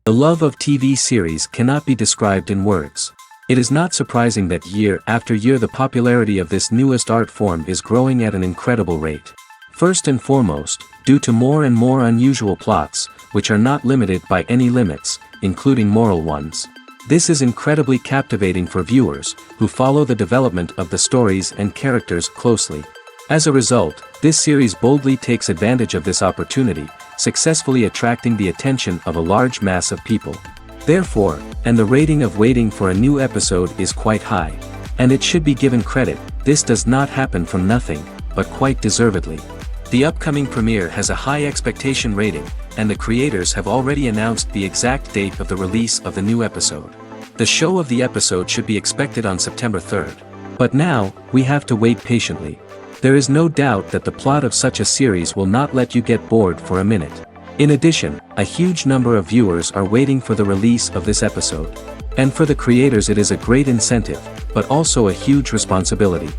The love of TV series cannot be described in words. It is not surprising that year after year the popularity of this newest art form is growing at an incredible rate. First and foremost, due to more and more unusual plots, which are not limited by any limits, including moral ones. This is incredibly captivating for viewers, who follow the development of the stories and characters closely. As a result, this series boldly takes advantage of this opportunity, successfully attracting the attention of a large mass of people. Therefore, and the rating of waiting for a new episode is quite high. And it should be given credit, this does not happen from nothing, but quite deservedly. The upcoming premiere has a high expectation rating, and the creators have already announced the exact date of the release of the new episode. The show of the episode should be expected on September 3rd. But now, we have to wait patiently. There is no doubt that the plot of such a series will not let you get bored for a minute. In addition, a huge number of viewers are waiting for the release of this episode. And for the creators it is a great incentive, but also a huge responsibility.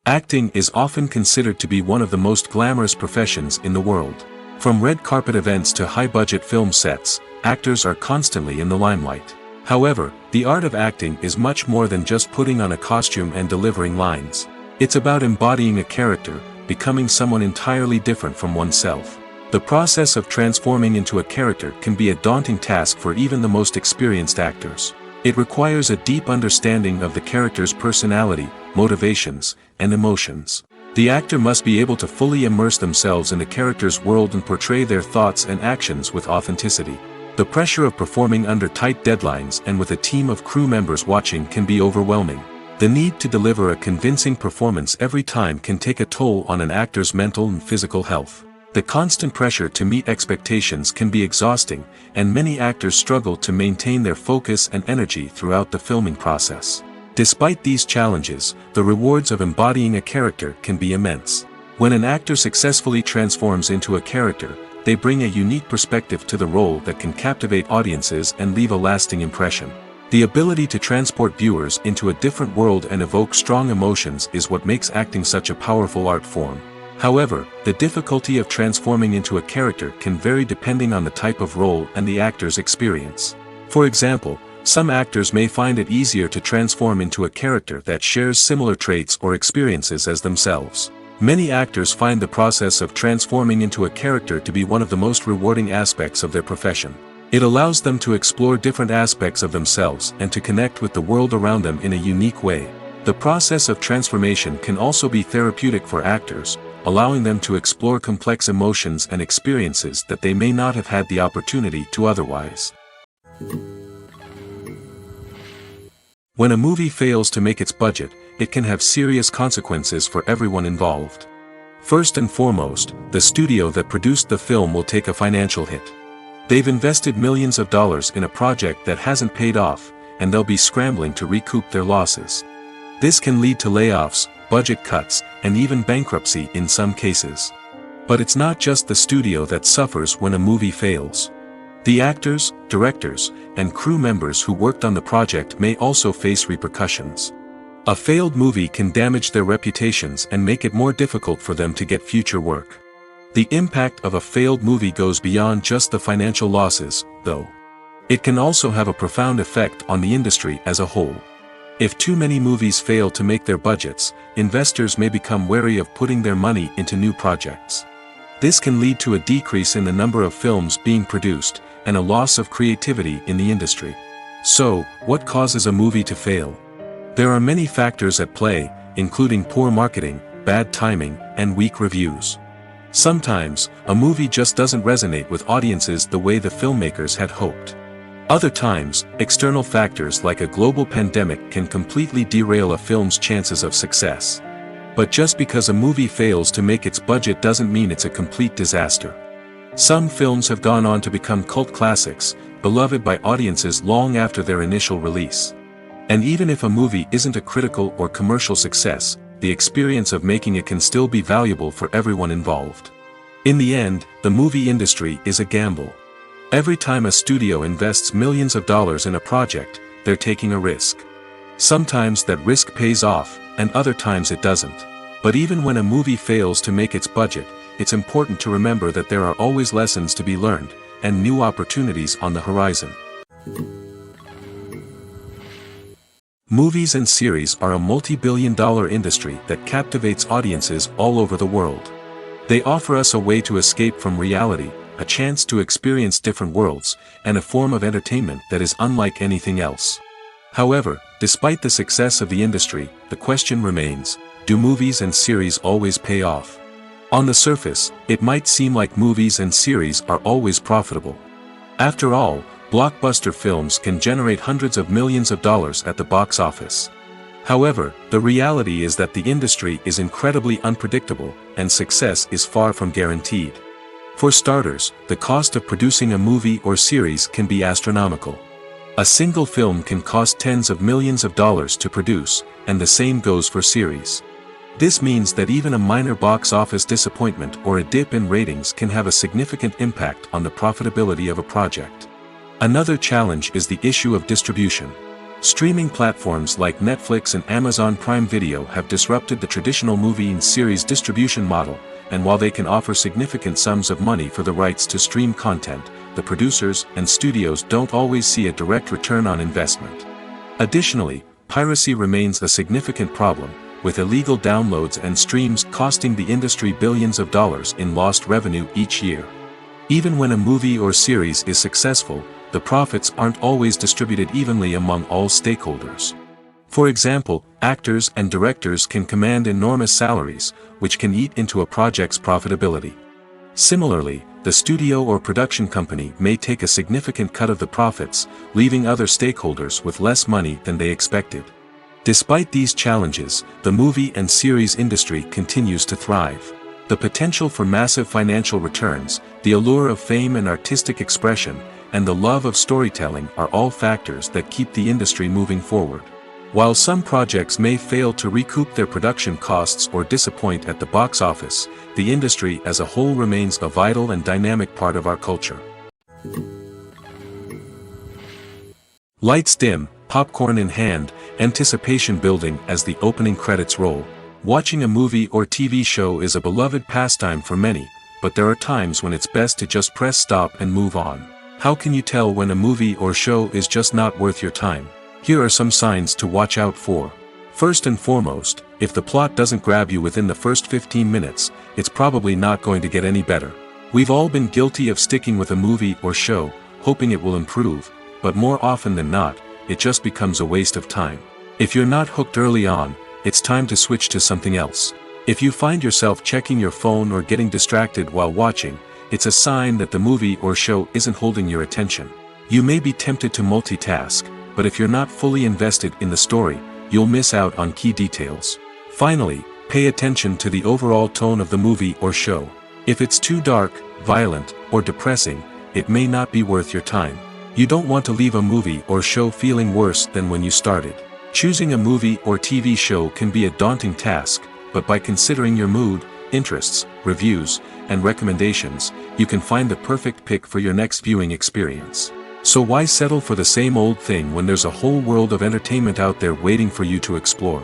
Acting is often considered to be one of the most glamorous professions in the world. From red carpet events to high-budget film sets, actors are constantly in the limelight. However, the art of acting is much more than just putting on a costume and delivering lines. It's about embodying a character, becoming someone entirely different from oneself. The process of transforming into a character can be a daunting task for even the most experienced actors. It requires a deep understanding of the character's personality, motivations, and emotions. The actor must be able to fully immerse themselves in the character's world and portray their thoughts and actions with authenticity. The pressure of performing under tight deadlines and with a team of crew members watching can be overwhelming. The need to deliver a convincing performance every time can take a toll on an actor's mental and physical health. The constant pressure to meet expectations can be exhausting, and many actors struggle to maintain their focus and energy throughout the filming process. Despite these challenges, the rewards of embodying a character can be immense. When an actor successfully transforms into a character, they bring a unique perspective to the role that can captivate audiences and leave a lasting impression. The ability to transport viewers into a different world and evoke strong emotions is what makes acting such a powerful art form. However, the difficulty of transforming into a character can vary depending on the type of role and the actor's experience. For example, some actors may find it easier to transform into a character that shares similar traits or experiences as themselves. Many actors find the process of transforming into a character to be one of the most rewarding aspects of their profession. It allows them to explore different aspects of themselves and to connect with the world around them in a unique way. The process of transformation can also be therapeutic for actors, allowing them to explore complex emotions and experiences that they may not have had the opportunity to otherwise. When a movie fails to make its budget, it can have serious consequences for everyone involved. First and foremost, the studio that produced the film will take a financial hit. They've invested millions of dollars in a project that hasn't paid off, and they'll be scrambling to recoup their losses. This can lead to layoffs, budget cuts, and even bankruptcy in some cases. But it's not just the studio that suffers when a movie fails. The actors, directors, and crew members who worked on the project may also face repercussions. A failed movie can damage their reputations and make it more difficult for them to get future work. The impact of a failed movie goes beyond just the financial losses, though. It can also have a profound effect on the industry as a whole. If too many movies fail to make their budgets, investors may become wary of putting their money into new projects. This can lead to a decrease in the number of films being produced, and a loss of creativity in the industry. So, what causes a movie to fail? There are many factors at play, including poor marketing, bad timing, and weak reviews. Sometimes, a movie just doesn't resonate with audiences the way the filmmakers had hoped. Other times, external factors like a global pandemic can completely derail a film's chances of success. But just because a movie fails to make its budget doesn't mean it's a complete disaster. Some films have gone on to become cult classics, beloved by audiences long after their initial release. And even if a movie isn't a critical or commercial success, the experience of making it can still be valuable for everyone involved. In the end, the movie industry is a gamble. Every time a studio invests millions of dollars in a project, they're taking a risk. Sometimes that risk pays off, and other times it doesn't. But even when a movie fails to make its budget, it's important to remember that there are always lessons to be learned, and new opportunities on the horizon. Movies and series are a multi-billion-dollar industry that captivates audiences all over the world. They offer us a way to escape from reality, a chance to experience different worlds, and a form of entertainment that is unlike anything else. However, despite the success of the industry, the question remains, do movies and series always pay off? On the surface, it might seem like movies and series are always profitable. After all, blockbuster films can generate hundreds of millions of dollars at the box office. However, the reality is that the industry is incredibly unpredictable, and success is far from guaranteed. For starters, the cost of producing a movie or series can be astronomical. A single film can cost tens of millions of dollars to produce, and the same goes for series. This means that even a minor box office disappointment or a dip in ratings can have a significant impact on the profitability of a project. Another challenge is the issue of distribution. Streaming platforms like Netflix and Amazon Prime Video have disrupted the traditional movie and series distribution model, and while they can offer significant sums of money for the rights to stream content, the producers and studios don't always see a direct return on investment. Additionally, piracy remains a significant problem, with illegal downloads and streams costing the industry billions of dollars in lost revenue each year. Even when a movie or series is successful, the profits aren't always distributed evenly among all stakeholders. For example, actors and directors can command enormous salaries, which can eat into a project's profitability. Similarly, the studio or production company may take a significant cut of the profits, leaving other stakeholders with less money than they expected. Despite these challenges, the movie and series industry continues to thrive. The potential for massive financial returns, the allure of fame and artistic expression, and the love of storytelling are all factors that keep the industry moving forward. While some projects may fail to recoup their production costs or disappoint at the box office, the industry as a whole remains a vital and dynamic part of our culture. Lights dim, popcorn in hand, anticipation building as the opening credits roll. Watching a movie or TV show is a beloved pastime for many, but there are times when it's best to just press stop and move on. How can you tell when a movie or show is just not worth your time? Here are some signs to watch out for. First and foremost, if the plot doesn't grab you within the first 15 minutes, it's probably not going to get any better. We've all been guilty of sticking with a movie or show, hoping it will improve, but more often than not, it just becomes a waste of time. If you're not hooked early on, it's time to switch to something else. If you find yourself checking your phone or getting distracted while watching, it's a sign that the movie or show isn't holding your attention. You may be tempted to multitask, but if you're not fully invested in the story, you'll miss out on key details. Finally, pay attention to the overall tone of the movie or show. If it's too dark, violent, or depressing, it may not be worth your time. You don't want to leave a movie or show feeling worse than when you started. Choosing a movie or TV show can be a daunting task, but by considering your mood, interests, reviews, and recommendations, you can find the perfect pick for your next viewing experience. So why settle for the same old thing when there's a whole world of entertainment out there waiting for you to explore?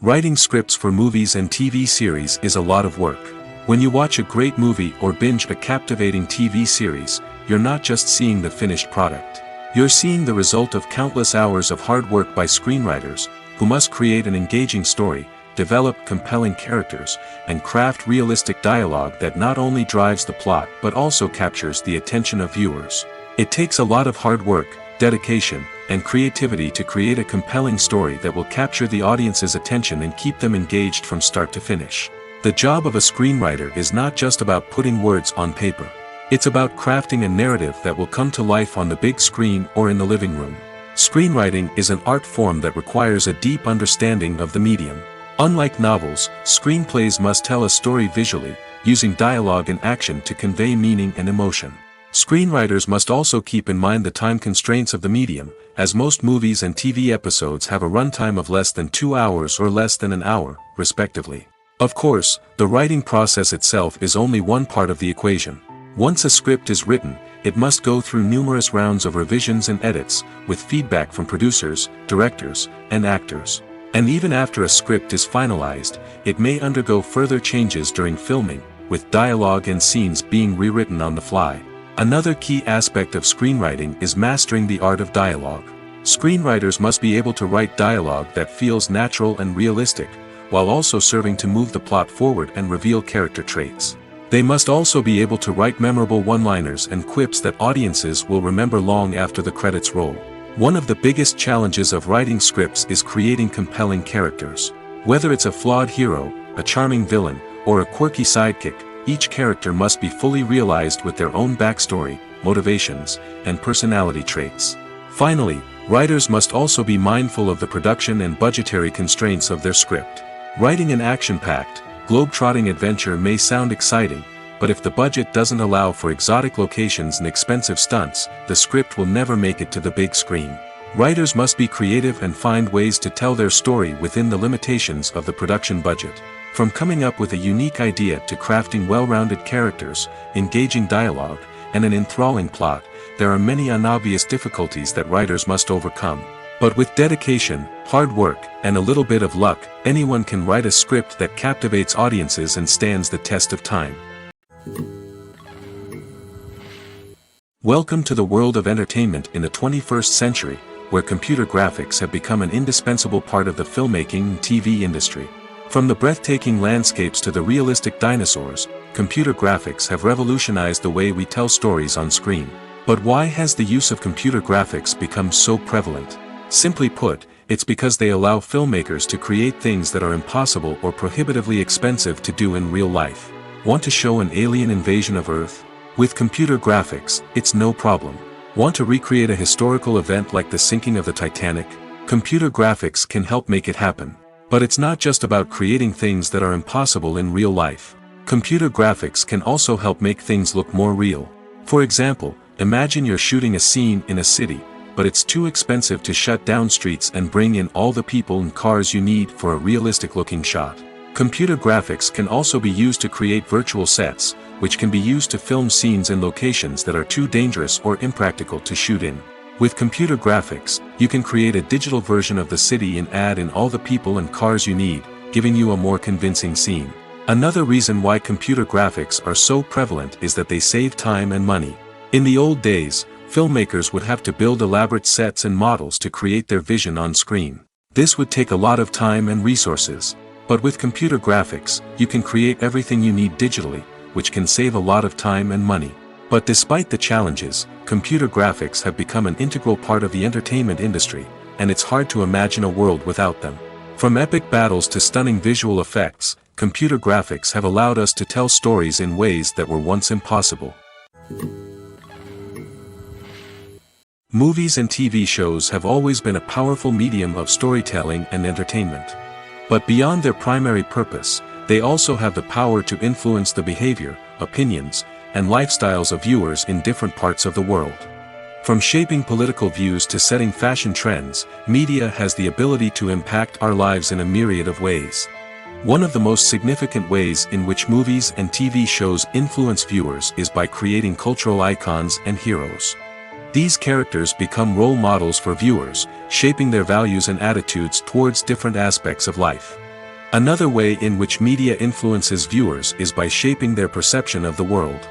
Writing scripts for movies and TV series is a lot of work. When you watch a great movie or binge a captivating TV series, you're not just seeing the finished product. You're seeing the result of countless hours of hard work by screenwriters, who must create an engaging story, develop compelling characters, and craft realistic dialogue that not only drives the plot but also captures the attention of viewers. It takes a lot of hard work, dedication, and creativity to create a compelling story that will capture the audience's attention and keep them engaged from start to finish. The job of a screenwriter is not just about putting words on paper. It's about crafting a narrative that will come to life on the big screen or in the living room. Screenwriting is an art form that requires a deep understanding of the medium. Unlike novels, screenplays must tell a story visually, using dialogue and action to convey meaning and emotion. Screenwriters must also keep in mind the time constraints of the medium, as most movies and TV episodes have a runtime of less than 2 hours or less than an hour, respectively. Of course, the writing process itself is only one part of the equation. Once a script is written, it must go through numerous rounds of revisions and edits, with feedback from producers, directors, and actors. And even after a script is finalized, it may undergo further changes during filming, with dialogue and scenes being rewritten on the fly. Another key aspect of screenwriting is mastering the art of dialogue. Screenwriters must be able to write dialogue that feels natural and realistic, while also serving to move the plot forward and reveal character traits. They must also be able to write memorable one-liners and quips that audiences will remember long after the credits roll. One of the biggest challenges of writing scripts is creating compelling characters. Whether it's a flawed hero, a charming villain, or a quirky sidekick, each character must be fully realized with their own backstory, motivations, and personality traits. Finally, writers must also be mindful of the production and budgetary constraints of their script. Writing an action-packed, globe-trotting adventure may sound exciting, but if the budget doesn't allow for exotic locations and expensive stunts, the script will never make it to the big screen. Writers must be creative and find ways to tell their story within the limitations of the production budget. From coming up with a unique idea to crafting well-rounded characters, engaging dialogue, and an enthralling plot, there are many unobvious difficulties that writers must overcome. But with dedication, hard work, and a little bit of luck, anyone can write a script that captivates audiences and stands the test of time. Welcome to the world of entertainment in the 21st century, where computer graphics have become an indispensable part of the filmmaking and TV industry. From the breathtaking landscapes to the realistic dinosaurs, computer graphics have revolutionized the way we tell stories on screen. But why has the use of computer graphics become so prevalent? Simply put, it's because they allow filmmakers to create things that are impossible or prohibitively expensive to do in real life. Want to show an alien invasion of Earth? With computer graphics, it's no problem. Want to recreate a historical event like the sinking of the Titanic? Computer graphics can help make it happen. But it's not just about creating things that are impossible in real life. Computer graphics can also help make things look more real. For example, imagine you're shooting a scene in a city, but it's too expensive to shut down streets and bring in all the people and cars you need for a realistic-looking shot. Computer graphics can also be used to create virtual sets, which can be used to film scenes in locations that are too dangerous or impractical to shoot in. With computer graphics, you can create a digital version of the city and add in all the people and cars you need, giving you a more convincing scene. Another reason why computer graphics are so prevalent is that they save time and money. In the old days, filmmakers would have to build elaborate sets and models to create their vision on screen. This would take a lot of time and resources. But with computer graphics, you can create everything you need digitally, which can save a lot of time and money. But despite the challenges, computer graphics have become an integral part of the entertainment industry, and it's hard to imagine a world without them. From epic battles to stunning visual effects, computer graphics have allowed us to tell stories in ways that were once impossible. Movies and TV shows have always been a powerful medium of storytelling and entertainment. But beyond their primary purpose, they also have the power to influence the behavior, opinions, and lifestyles of viewers in different parts of the world. From shaping political views to setting fashion trends, media has the ability to impact our lives in a myriad of ways. One of the most significant ways in which movies and TV shows influence viewers is by creating cultural icons and heroes. These characters become role models for viewers, shaping their values and attitudes towards different aspects of life. Another way in which media influences viewers is by shaping their perception of the world.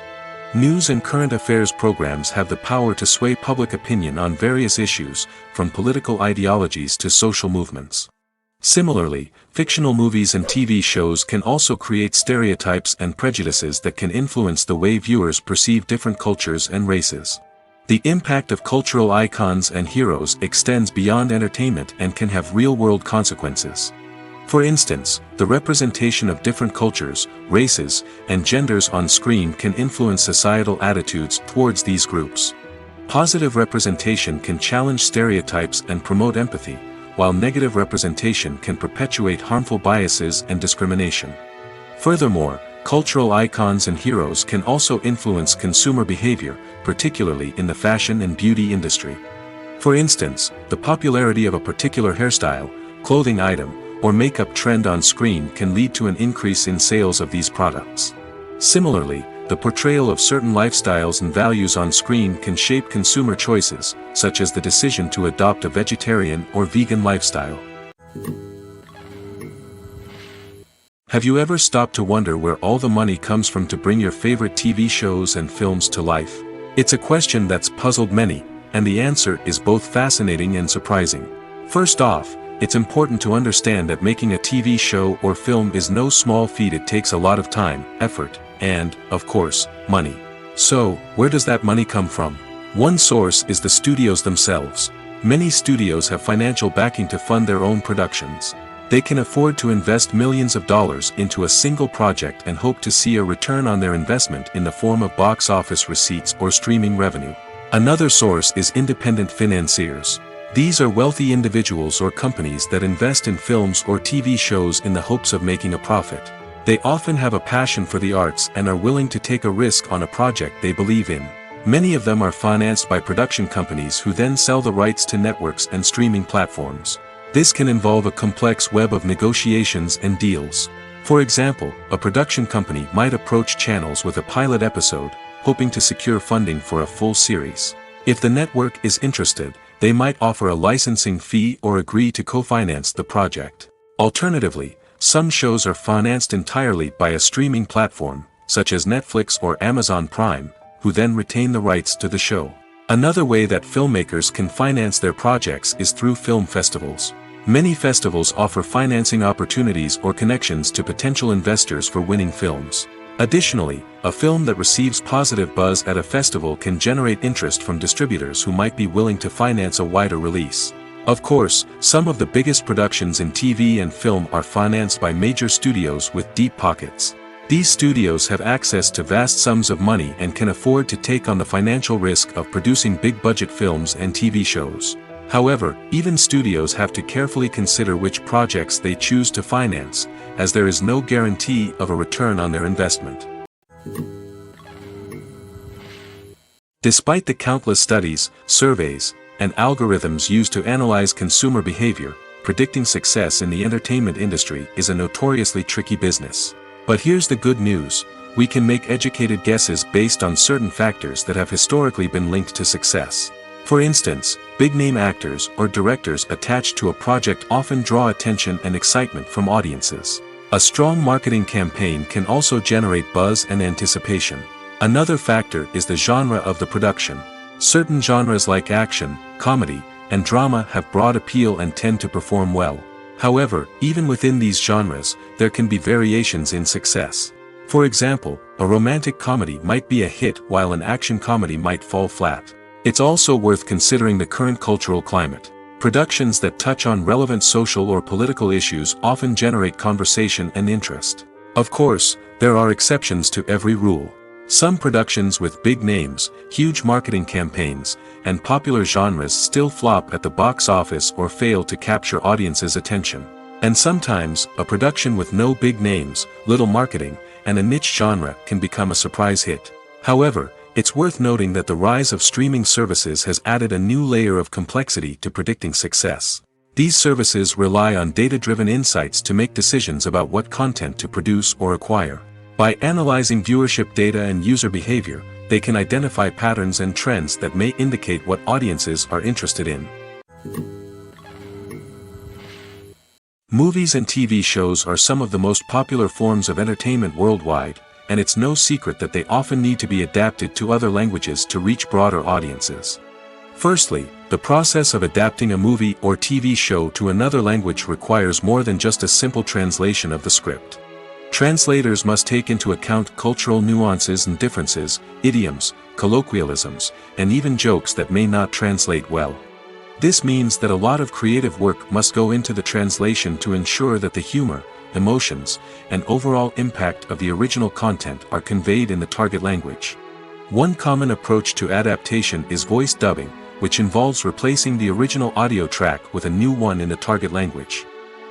News and current affairs programs have the power to sway public opinion on various issues, from political ideologies to social movements. Similarly, fictional movies and TV shows can also create stereotypes and prejudices that can influence the way viewers perceive different cultures and races. The impact of cultural icons and heroes extends beyond entertainment and can have real-world consequences. For instance, the representation of different cultures, races, and genders on screen can influence societal attitudes towards these groups. Positive representation can challenge stereotypes and promote empathy, while negative representation can perpetuate harmful biases and discrimination. Furthermore, cultural icons and heroes can also influence consumer behavior, particularly in the fashion and beauty industry. For instance, the popularity of a particular hairstyle, clothing item, or makeup trend on screen can lead to an increase in sales of these products. Similarly, the portrayal of certain lifestyles and values on screen can shape consumer choices, such as the decision to adopt a vegetarian or vegan lifestyle. Have you ever stopped to wonder where all the money comes from to bring your favorite TV shows and films to life? It's a question that's puzzled many, and the answer is both fascinating and surprising. First off, it's important to understand that making a TV show or film is no small feat. It takes a lot of time, effort, and, of course, money. So, where does that money come from? One source is the studios themselves. Many studios have financial backing to fund their own productions. They can afford to invest millions of dollars into a single project and hope to see a return on their investment in the form of box office receipts or streaming revenue. Another source is independent financiers. These are wealthy individuals or companies that invest in films or TV shows in the hopes of making a profit. They often have a passion for the arts and are willing to take a risk on a project they believe in. Many of them are financed by production companies who then sell the rights to networks and streaming platforms. This can involve a complex web of negotiations and deals. For example, a production company might approach channels with a pilot episode, hoping to secure funding for a full series. If the network is interested, they might offer a licensing fee or agree to co-finance the project. Alternatively, some shows are financed entirely by a streaming platform, such as Netflix or Amazon Prime, who then retain the rights to the show. Another way that filmmakers can finance their projects is through film festivals. Many festivals offer financing opportunities or connections to potential investors for winning films. Additionally, a film that receives positive buzz at a festival can generate interest from distributors who might be willing to finance a wider release. Of course, some of the biggest productions in TV and film are financed by major studios with deep pockets. These studios have access to vast sums of money and can afford to take on the financial risk of producing big-budget films and TV shows. However, even studios have to carefully consider which projects they choose to finance, as there is no guarantee of a return on their investment. Despite the countless studies, surveys, and algorithms used to analyze consumer behavior, predicting success in the entertainment industry is a notoriously tricky business. But here's the good news: we can make educated guesses based on certain factors that have historically been linked to success. For instance, big-name actors or directors attached to a project often draw attention and excitement from audiences. A strong marketing campaign can also generate buzz and anticipation. Another factor is the genre of the production. Certain genres like action, comedy, and drama have broad appeal and tend to perform well. However, even within these genres, there can be variations in success. For example, a romantic comedy might be a hit while an action comedy might fall flat. It's also worth considering the current cultural climate. Productions that touch on relevant social or political issues often generate conversation and interest. Of course, there are exceptions to every rule. Some productions with big names, huge marketing campaigns, and popular genres still flop at the box office or fail to capture audiences' attention. And sometimes, a production with no big names, little marketing, and a niche genre can become a surprise hit. However, it's worth noting that the rise of streaming services has added a new layer of complexity to predicting success. These services rely on data-driven insights to make decisions about what content to produce or acquire. By analyzing viewership data and user behavior, they can identify patterns and trends that may indicate what audiences are interested in. Movies and TV shows are some of the most popular forms of entertainment worldwide, and it's no secret that they often need to be adapted to other languages to reach broader audiences. Firstly, the process of adapting a movie or TV show to another language requires more than just a simple translation of the script. Translators must take into account cultural nuances and differences, idioms, colloquialisms, and even jokes that may not translate well. This means that a lot of creative work must go into the translation to ensure that the humor, emotions, and overall impact of the original content are conveyed in the target language. One common approach to adaptation is voice dubbing, which involves replacing the original audio track with a new one in the target language.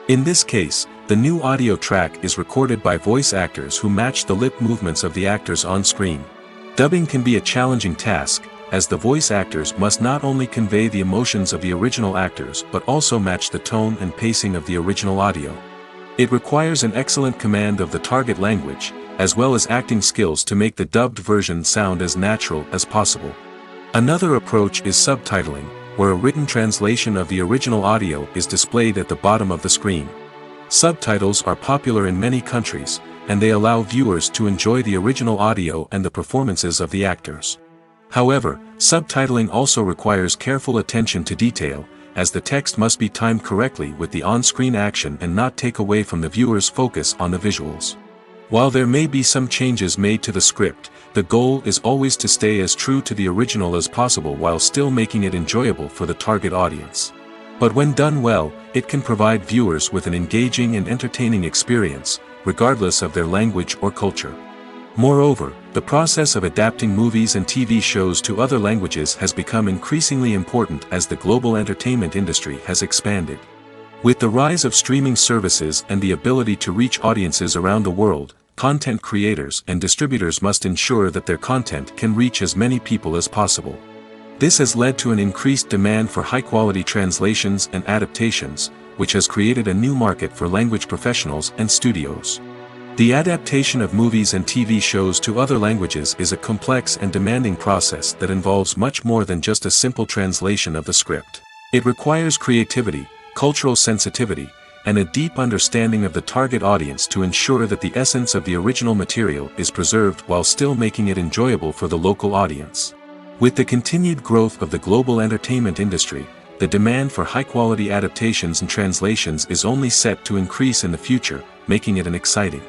In this case, the new audio track is recorded by voice actors who match the lip movements of the actors on screen. Dubbing can be a challenging task, as the voice actors must not only convey the emotions of the original actors but also match the tone and pacing of the original audio. It requires an excellent command of the target language, as well as acting skills to make the dubbed version sound as natural as possible. Another approach is subtitling, where a written translation of the original audio is displayed at the bottom of the screen. Subtitles are popular in many countries, and they allow viewers to enjoy the original audio and the performances of the actors. However, subtitling also requires careful attention to detail, as the text must be timed correctly with the on-screen action and not take away from the viewer's focus on the visuals. While there may be some changes made to the script, the goal is always to stay as true to the original as possible while still making it enjoyable for the target audience. But when done well, it can provide viewers with an engaging and entertaining experience, regardless of their language or culture. Moreover, the process of adapting movies and TV shows to other languages has become increasingly important as the global entertainment industry has expanded. With the rise of streaming services and the ability to reach audiences around the world, content creators and distributors must ensure that their content can reach as many people as possible. This has led to an increased demand for high-quality translations and adaptations, which has created a new market for language professionals and studios. The adaptation of movies and TV shows to other languages is a complex and demanding process that involves much more than just a simple translation of the script. It requires creativity, cultural sensitivity, and a deep understanding of the target audience to ensure that the essence of the original material is preserved while still making it enjoyable for the local audience. With the continued growth of the global entertainment industry, the demand for high-quality adaptations and translations is only set to increase in the future, making it an exciting.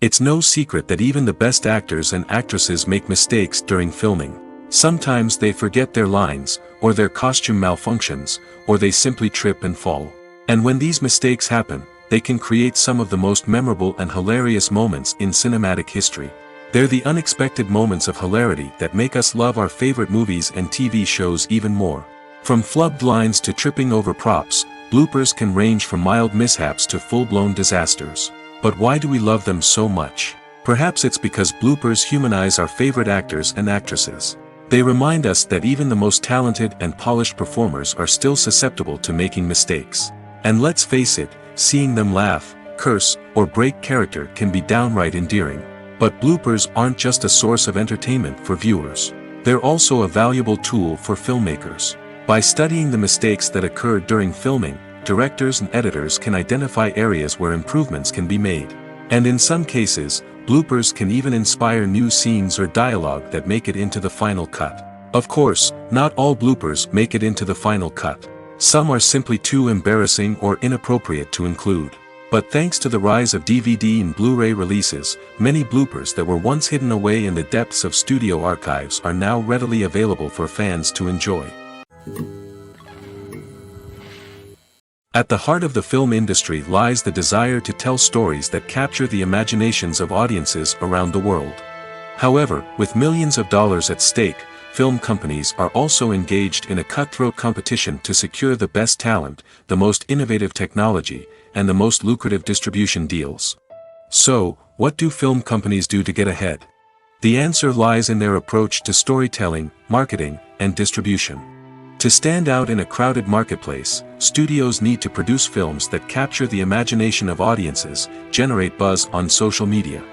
It's no secret that even the best actors and actresses make mistakes during filming. Sometimes they forget their lines, or their costume malfunctions, or they simply trip and fall. And when these mistakes happen, they can create some of the most memorable and hilarious moments in cinematic history. They're the unexpected moments of hilarity that make us love our favorite movies and TV shows even more. From flubbed lines to tripping over props, bloopers can range from mild mishaps to full-blown disasters. But why do we love them so much? Perhaps it's because bloopers humanize our favorite actors and actresses. They remind us that even the most talented and polished performers are still susceptible to making mistakes. And let's face it, seeing them laugh, curse, or break character can be downright endearing. But bloopers aren't just a source of entertainment for viewers. They're also a valuable tool for filmmakers. By studying the mistakes that occurred during filming, directors and editors can identify areas where improvements can be made. And in some cases, bloopers can even inspire new scenes or dialogue that make it into the final cut. Of course, not all bloopers make it into the final cut. Some are simply too embarrassing or inappropriate to include. But thanks to the rise of DVD and Blu-ray releases, many bloopers that were once hidden away in the depths of studio archives are now readily available for fans to enjoy. At the heart of the film industry lies the desire to tell stories that capture the imaginations of audiences around the world. However, with millions of dollars at stake, film companies are also engaged in a cutthroat competition to secure the best talent, the most innovative technology, and the most lucrative distribution deals. So, what do film companies do to get ahead? The answer lies in their approach to storytelling, marketing, and distribution. To stand out in a crowded marketplace, studios need to produce films that capture the imagination of audiences, generate buzz on social media.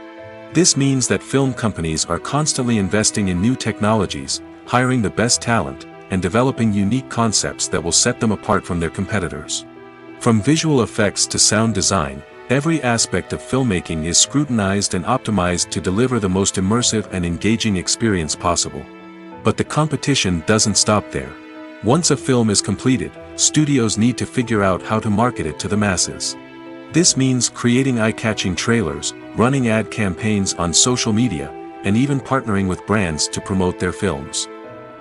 This means that film companies are constantly investing in new technologies, hiring the best talent, and developing unique concepts that will set them apart from their competitors. From visual effects to sound design, every aspect of filmmaking is scrutinized and optimized to deliver the most immersive and engaging experience possible. But the competition doesn't stop there. Once a film is completed, studios need to figure out how to market it to the masses. This means creating eye-catching trailers, running ad campaigns on social media, and even partnering with brands to promote their films.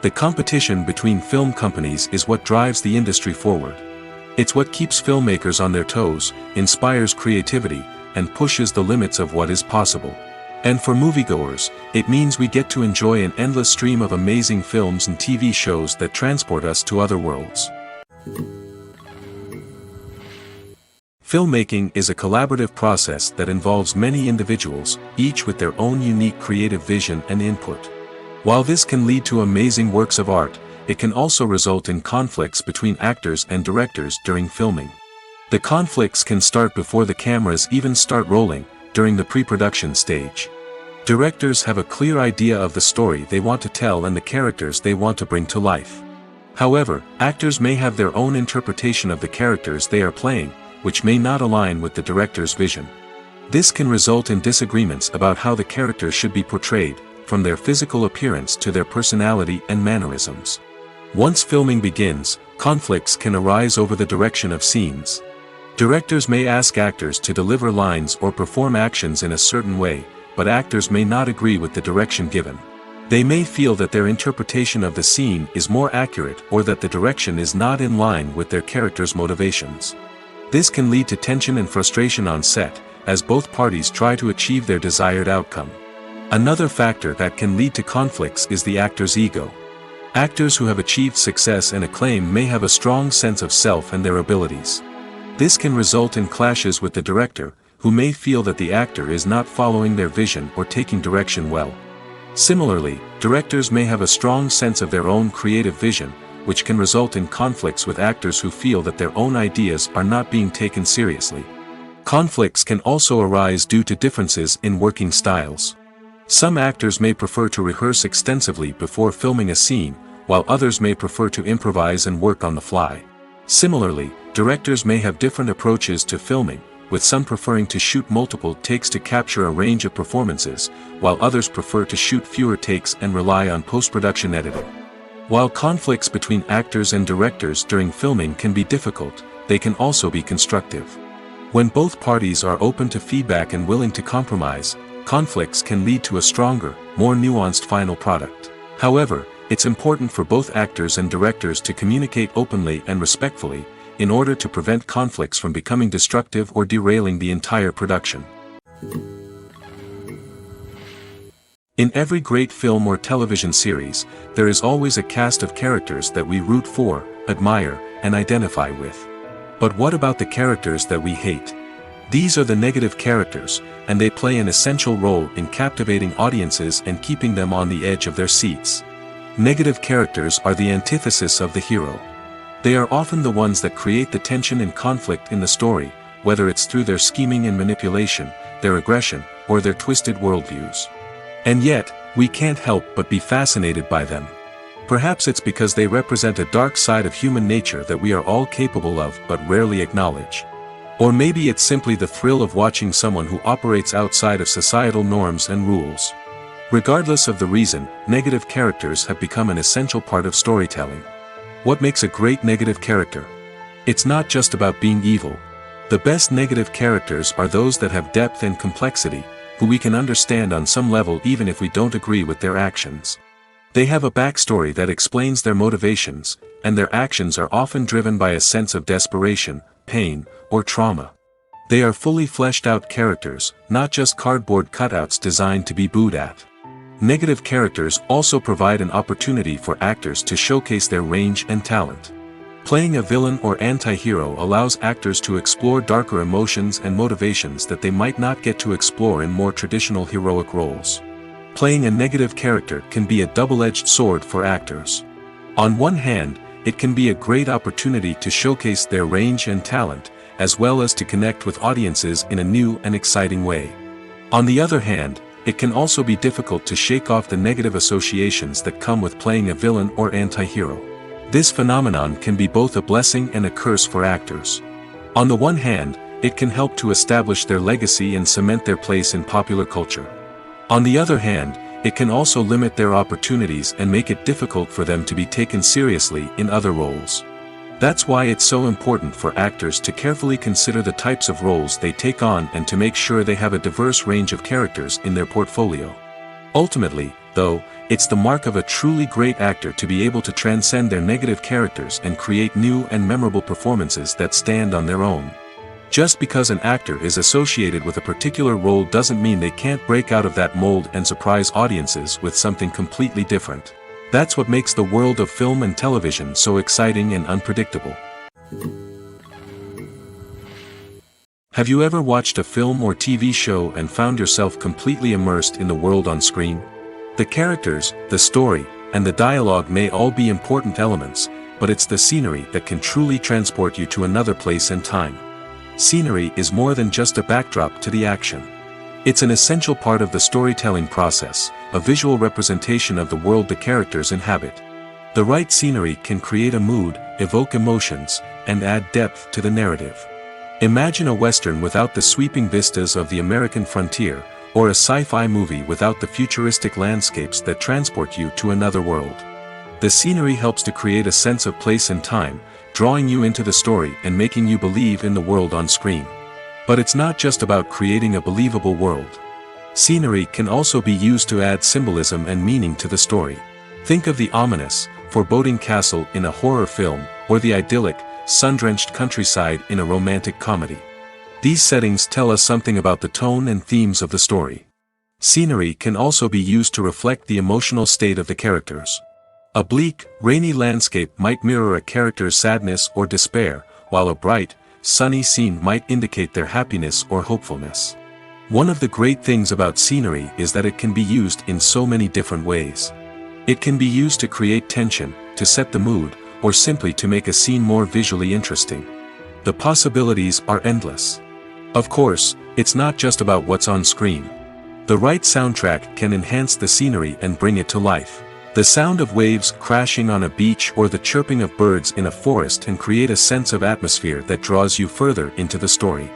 The competition between film companies is what drives the industry forward. It's what keeps filmmakers on their toes, inspires creativity, and pushes the limits of what is possible. And for moviegoers, it means we get to enjoy an endless stream of amazing films and TV shows that transport us to other worlds. Filmmaking is a collaborative process that involves many individuals, each with their own unique creative vision and input. While this can lead to amazing works of art, it can also result in conflicts between actors and directors during filming. The conflicts can start before the cameras even start rolling, during the pre-production stage. Directors have a clear idea of the story they want to tell and the characters they want to bring to life. However, actors may have their own interpretation of the characters they are playing, which may not align with the director's vision. This can result in disagreements about how the characters should be portrayed, from their physical appearance to their personality and mannerisms. Once filming begins, conflicts can arise over the direction of scenes. Directors may ask actors to deliver lines or perform actions in a certain way, but actors may not agree with the direction given. They may feel that their interpretation of the scene is more accurate or that the direction is not in line with their character's motivations. This can lead to tension and frustration on set, as both parties try to achieve their desired outcome. Another factor that can lead to conflicts is the actor's ego. Actors who have achieved success and acclaim may have a strong sense of self and their abilities. This can result in clashes with the director, who may feel that the actor is not following their vision or taking direction well. Similarly, directors may have a strong sense of their own creative vision, which can result in conflicts with actors who feel that their own ideas are not being taken seriously. Conflicts can also arise due to differences in working styles. Some actors may prefer to rehearse extensively before filming a scene, while others may prefer to improvise and work on the fly. Similarly, directors may have different approaches to filming, with some preferring to shoot multiple takes to capture a range of performances, while others prefer to shoot fewer takes and rely on post-production editing. While conflicts between actors and directors during filming can be difficult, they can also be constructive. When both parties are open to feedback and willing to compromise, conflicts can lead to a stronger, more nuanced final product. However, it's important for both actors and directors to communicate openly and respectfully, in order to prevent conflicts from becoming destructive or derailing the entire production. In every great film or television series, there is always a cast of characters that we root for, admire, and identify with. But what about the characters that we hate? These are the negative characters, and they play an essential role in captivating audiences and keeping them on the edge of their seats. Negative characters are the antithesis of the hero. They are often the ones that create the tension and conflict in the story, whether it's through their scheming and manipulation, their aggression, or their twisted worldviews. And yet, we can't help but be fascinated by them. Perhaps it's because they represent a dark side of human nature that we are all capable of but rarely acknowledge. Or maybe it's simply the thrill of watching someone who operates outside of societal norms and rules. Regardless of the reason, negative characters have become an essential part of storytelling. What makes a great negative character? It's not just about being evil. The best negative characters are those that have depth and complexity, who we can understand on some level even if we don't agree with their actions. They have a backstory that explains their motivations, and their actions are often driven by a sense of desperation, pain, or trauma. They are fully fleshed out characters, not just cardboard cutouts designed to be booed at. Negative characters also provide an opportunity for actors to showcase their range and talent. Playing a villain or anti-hero allows actors to explore darker emotions and motivations that they might not get to explore in more traditional heroic roles. Playing a negative character can be a double-edged sword for actors. On one hand, it can be a great opportunity to showcase their range and talent, as well as to connect with audiences in a new and exciting way. On the other hand, it can also be difficult to shake off the negative associations that come with playing a villain or anti-hero. This phenomenon can be both a blessing and a curse for actors. On the one hand, it can help to establish their legacy and cement their place in popular culture. On the other hand, it can also limit their opportunities and make it difficult for them to be taken seriously in other roles. That's why it's so important for actors to carefully consider the types of roles they take on and to make sure they have a diverse range of characters in their portfolio. Ultimately, though, it's the mark of a truly great actor to be able to transcend their negative characters and create new and memorable performances that stand on their own. Just because an actor is associated with a particular role doesn't mean they can't break out of that mold and surprise audiences with something completely different. That's what makes the world of film and television so exciting and unpredictable. Have you ever watched a film or TV show and found yourself completely immersed in the world on screen? The characters, the story, and the dialogue may all be important elements, but it's the scenery that can truly transport you to another place and time. Scenery is more than just a backdrop to the action. It's an essential part of the storytelling process, a visual representation of the world the characters inhabit. The right scenery can create a mood, evoke emotions, and add depth to the narrative. Imagine a Western without the sweeping vistas of the American frontier, or a sci-fi movie without the futuristic landscapes that transport you to another world. The scenery helps to create a sense of place and time, drawing you into the story and making you believe in the world on screen. But it's not just about creating a believable world. Scenery can also be used to add symbolism and meaning to the story. Think of the ominous, foreboding castle in a horror film, or the idyllic, sun-drenched countryside in a romantic comedy. These settings tell us something about the tone and themes of the story. Scenery can also be used to reflect the emotional state of the characters. A bleak, rainy landscape might mirror a character's sadness or despair, while a bright, sunny scene might indicate their happiness or hopefulness. One of the great things about scenery is that it can be used in so many different ways. It can be used to create tension, to set the mood, or simply to make a scene more visually interesting. The possibilities are endless. Of course, it's not just about what's on screen. The right soundtrack can enhance the scenery and bring it to life. The sound of waves crashing on a beach or the chirping of birds in a forest can create a sense of atmosphere that draws you further into the story.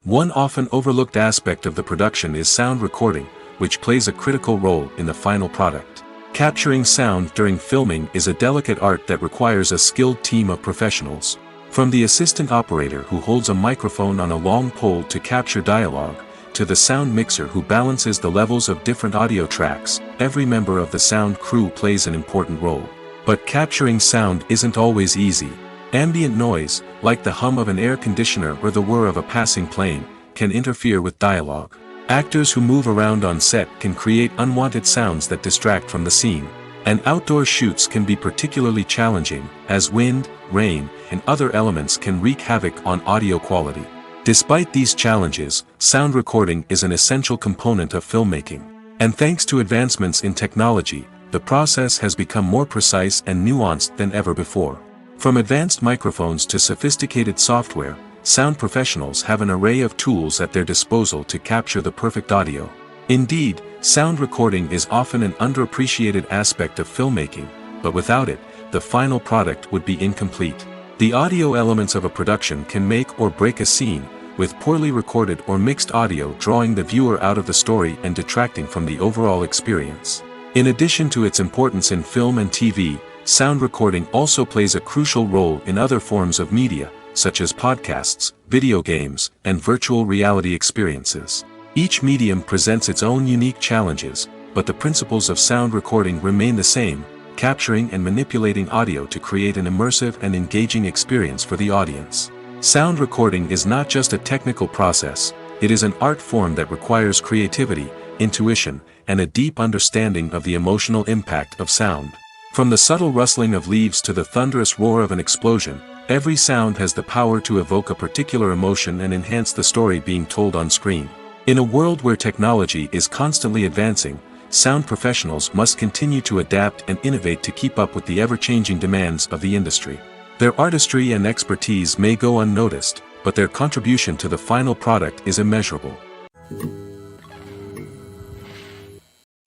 One often overlooked aspect of the production is sound recording, which plays a critical role in the final product. Capturing sound during filming is a delicate art that requires a skilled team of professionals. From the assistant operator who holds a microphone on a long pole to capture dialogue, to the sound mixer who balances the levels of different audio tracks, every member of the sound crew plays an important role. But capturing sound isn't always easy. Ambient noise, like the hum of an air conditioner or the whir of a passing plane, can interfere with dialogue. Actors who move around on set can create unwanted sounds that distract from the scene. And outdoor shoots can be particularly challenging, as wind, rain, and other elements can wreak havoc on audio quality. Despite these challenges, sound recording is an essential component of filmmaking. And thanks to advancements in technology, the process has become more precise and nuanced than ever before. From advanced microphones to sophisticated software, sound professionals have an array of tools at their disposal to capture the perfect audio. Indeed, sound recording is often an underappreciated aspect of filmmaking, but without it, the final product would be incomplete. The audio elements of a production can make or break a scene, with poorly recorded or mixed audio drawing the viewer out of the story and detracting from the overall experience. In addition to its importance in film and TV, sound recording also plays a crucial role in other forms of media, such as podcasts, video games, and virtual reality experiences. Each medium presents its own unique challenges, but the principles of sound recording remain the same, capturing and manipulating audio to create an immersive and engaging experience for the audience. Sound recording is not just a technical process, it is an art form that requires creativity, intuition, and a deep understanding of the emotional impact of sound. From the subtle rustling of leaves to the thunderous roar of an explosion, every sound has the power to evoke a particular emotion and enhance the story being told on screen. In a world where technology is constantly advancing, sound professionals must continue to adapt and innovate to keep up with the ever-changing demands of the industry. Their artistry and expertise may go unnoticed, but their contribution to the final product is immeasurable.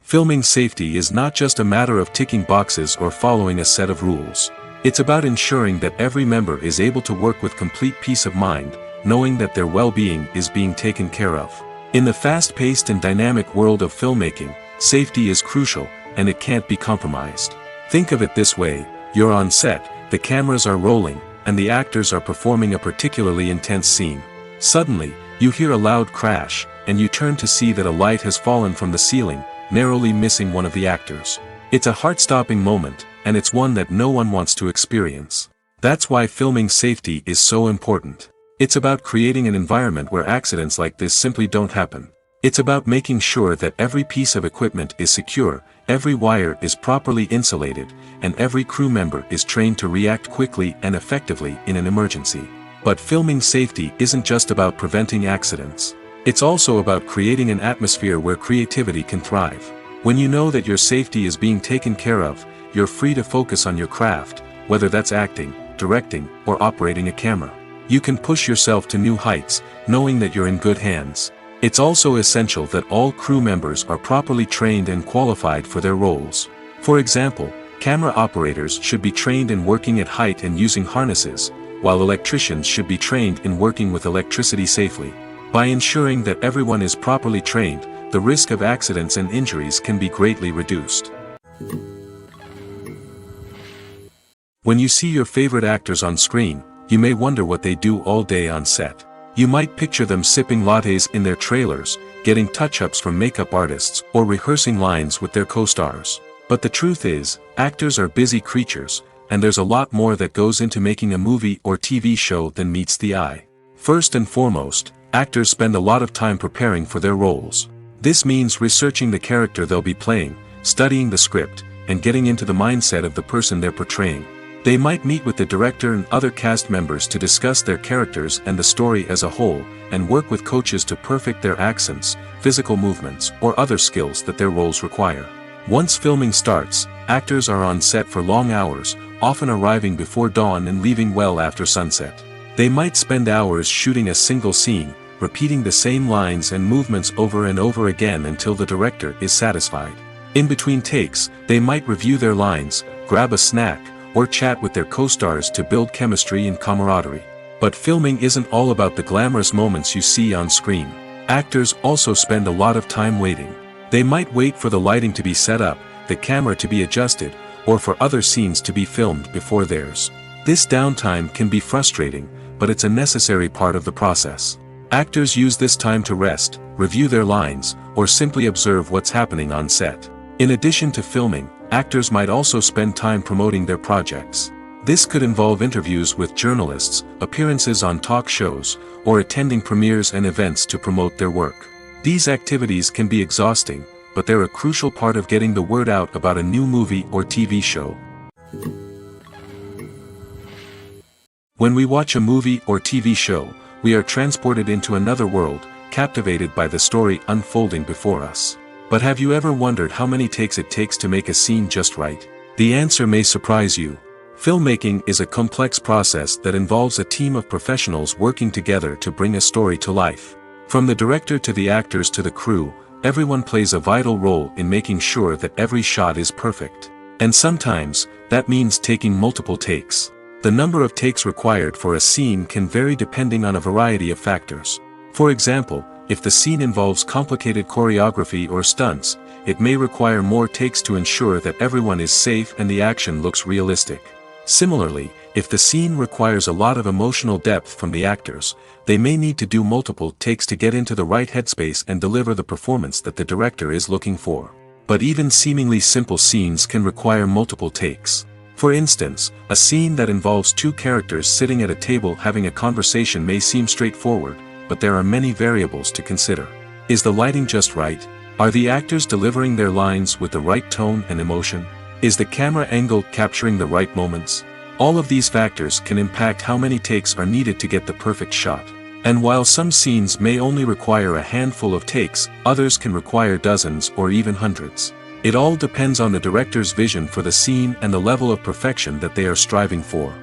Filming safety is not just a matter of ticking boxes or following a set of rules. It's about ensuring that every member is able to work with complete peace of mind, knowing that their well-being is being taken care of. In the fast-paced and dynamic world of filmmaking, safety is crucial, and it can't be compromised. Think of it this way: you're on set, the cameras are rolling, and the actors are performing a particularly intense scene. Suddenly, you hear a loud crash, and you turn to see that a light has fallen from the ceiling, narrowly missing one of the actors. It's a heart-stopping moment, and it's one that no one wants to experience. That's why filming safety is so important. It's about creating an environment where accidents like this simply don't happen. It's about making sure that every piece of equipment is secure, every wire is properly insulated, and every crew member is trained to react quickly and effectively in an emergency. But filming safety isn't just about preventing accidents. It's also about creating an atmosphere where creativity can thrive. When you know that your safety is being taken care of, you're free to focus on your craft, whether that's acting, directing, or operating a camera. You can push yourself to new heights, knowing that you're in good hands. It's also essential that all crew members are properly trained and qualified for their roles. For example, camera operators should be trained in working at height and using harnesses, while electricians should be trained in working with electricity safely. By ensuring that everyone is properly trained, the risk of accidents and injuries can be greatly reduced. When you see your favorite actors on screen, you may wonder what they do all day on set. You might picture them sipping lattes in their trailers, getting touch-ups from makeup artists, or rehearsing lines with their co-stars. But the truth is, actors are busy creatures, and there's a lot more that goes into making a movie or TV show than meets the eye. First and foremost, actors spend a lot of time preparing for their roles. This means researching the character they'll be playing, studying the script, and getting into the mindset of the person they're portraying. They might meet with the director and other cast members to discuss their characters and the story as a whole, and work with coaches to perfect their accents, physical movements, or other skills that their roles require. Once filming starts, actors are on set for long hours, often arriving before dawn and leaving well after sunset. They might spend hours shooting a single scene, repeating the same lines and movements over and over again until the director is satisfied. In between takes, they might review their lines, grab a snack, or chat with their co-stars to build chemistry and camaraderie. But filming isn't all about the glamorous moments you see on screen. Actors also spend a lot of time waiting. They might wait for the lighting to be set up, the camera to be adjusted, or for other scenes to be filmed before theirs. This downtime can be frustrating, but it's a necessary part of the process. Actors use this time to rest, review their lines, or simply observe what's happening on set. In addition to filming, actors might also spend time promoting their projects. This could involve interviews with journalists, appearances on talk shows, or attending premieres and events to promote their work. These activities can be exhausting, but they're a crucial part of getting the word out about a new movie or TV show. When we watch a movie or TV show, we are transported into another world, captivated by the story unfolding before us. But have you ever wondered how many takes it takes to make a scene just right? The answer may surprise you. Filmmaking is a complex process that involves a team of professionals working together to bring a story to life. From the director to the actors to the crew, everyone plays a vital role in making sure that every shot is perfect. And sometimes, that means taking multiple takes. The number of takes required for a scene can vary depending on a variety of factors. For example, if the scene involves complicated choreography or stunts, it may require more takes to ensure that everyone is safe and the action looks realistic. Similarly, if the scene requires a lot of emotional depth from the actors, they may need to do multiple takes to get into the right headspace and deliver the performance that the director is looking for. But even seemingly simple scenes can require multiple takes. For instance, a scene that involves two characters sitting at a table having a conversation may seem straightforward, but there are many variables to consider. Is the lighting just right? Are the actors delivering their lines with the right tone and emotion? Is the camera angle capturing the right moments? All of these factors can impact how many takes are needed to get the perfect shot. And while some scenes may only require a handful of takes, others can require dozens or even hundreds. It all depends on the director's vision for the scene and the level of perfection that they are striving for.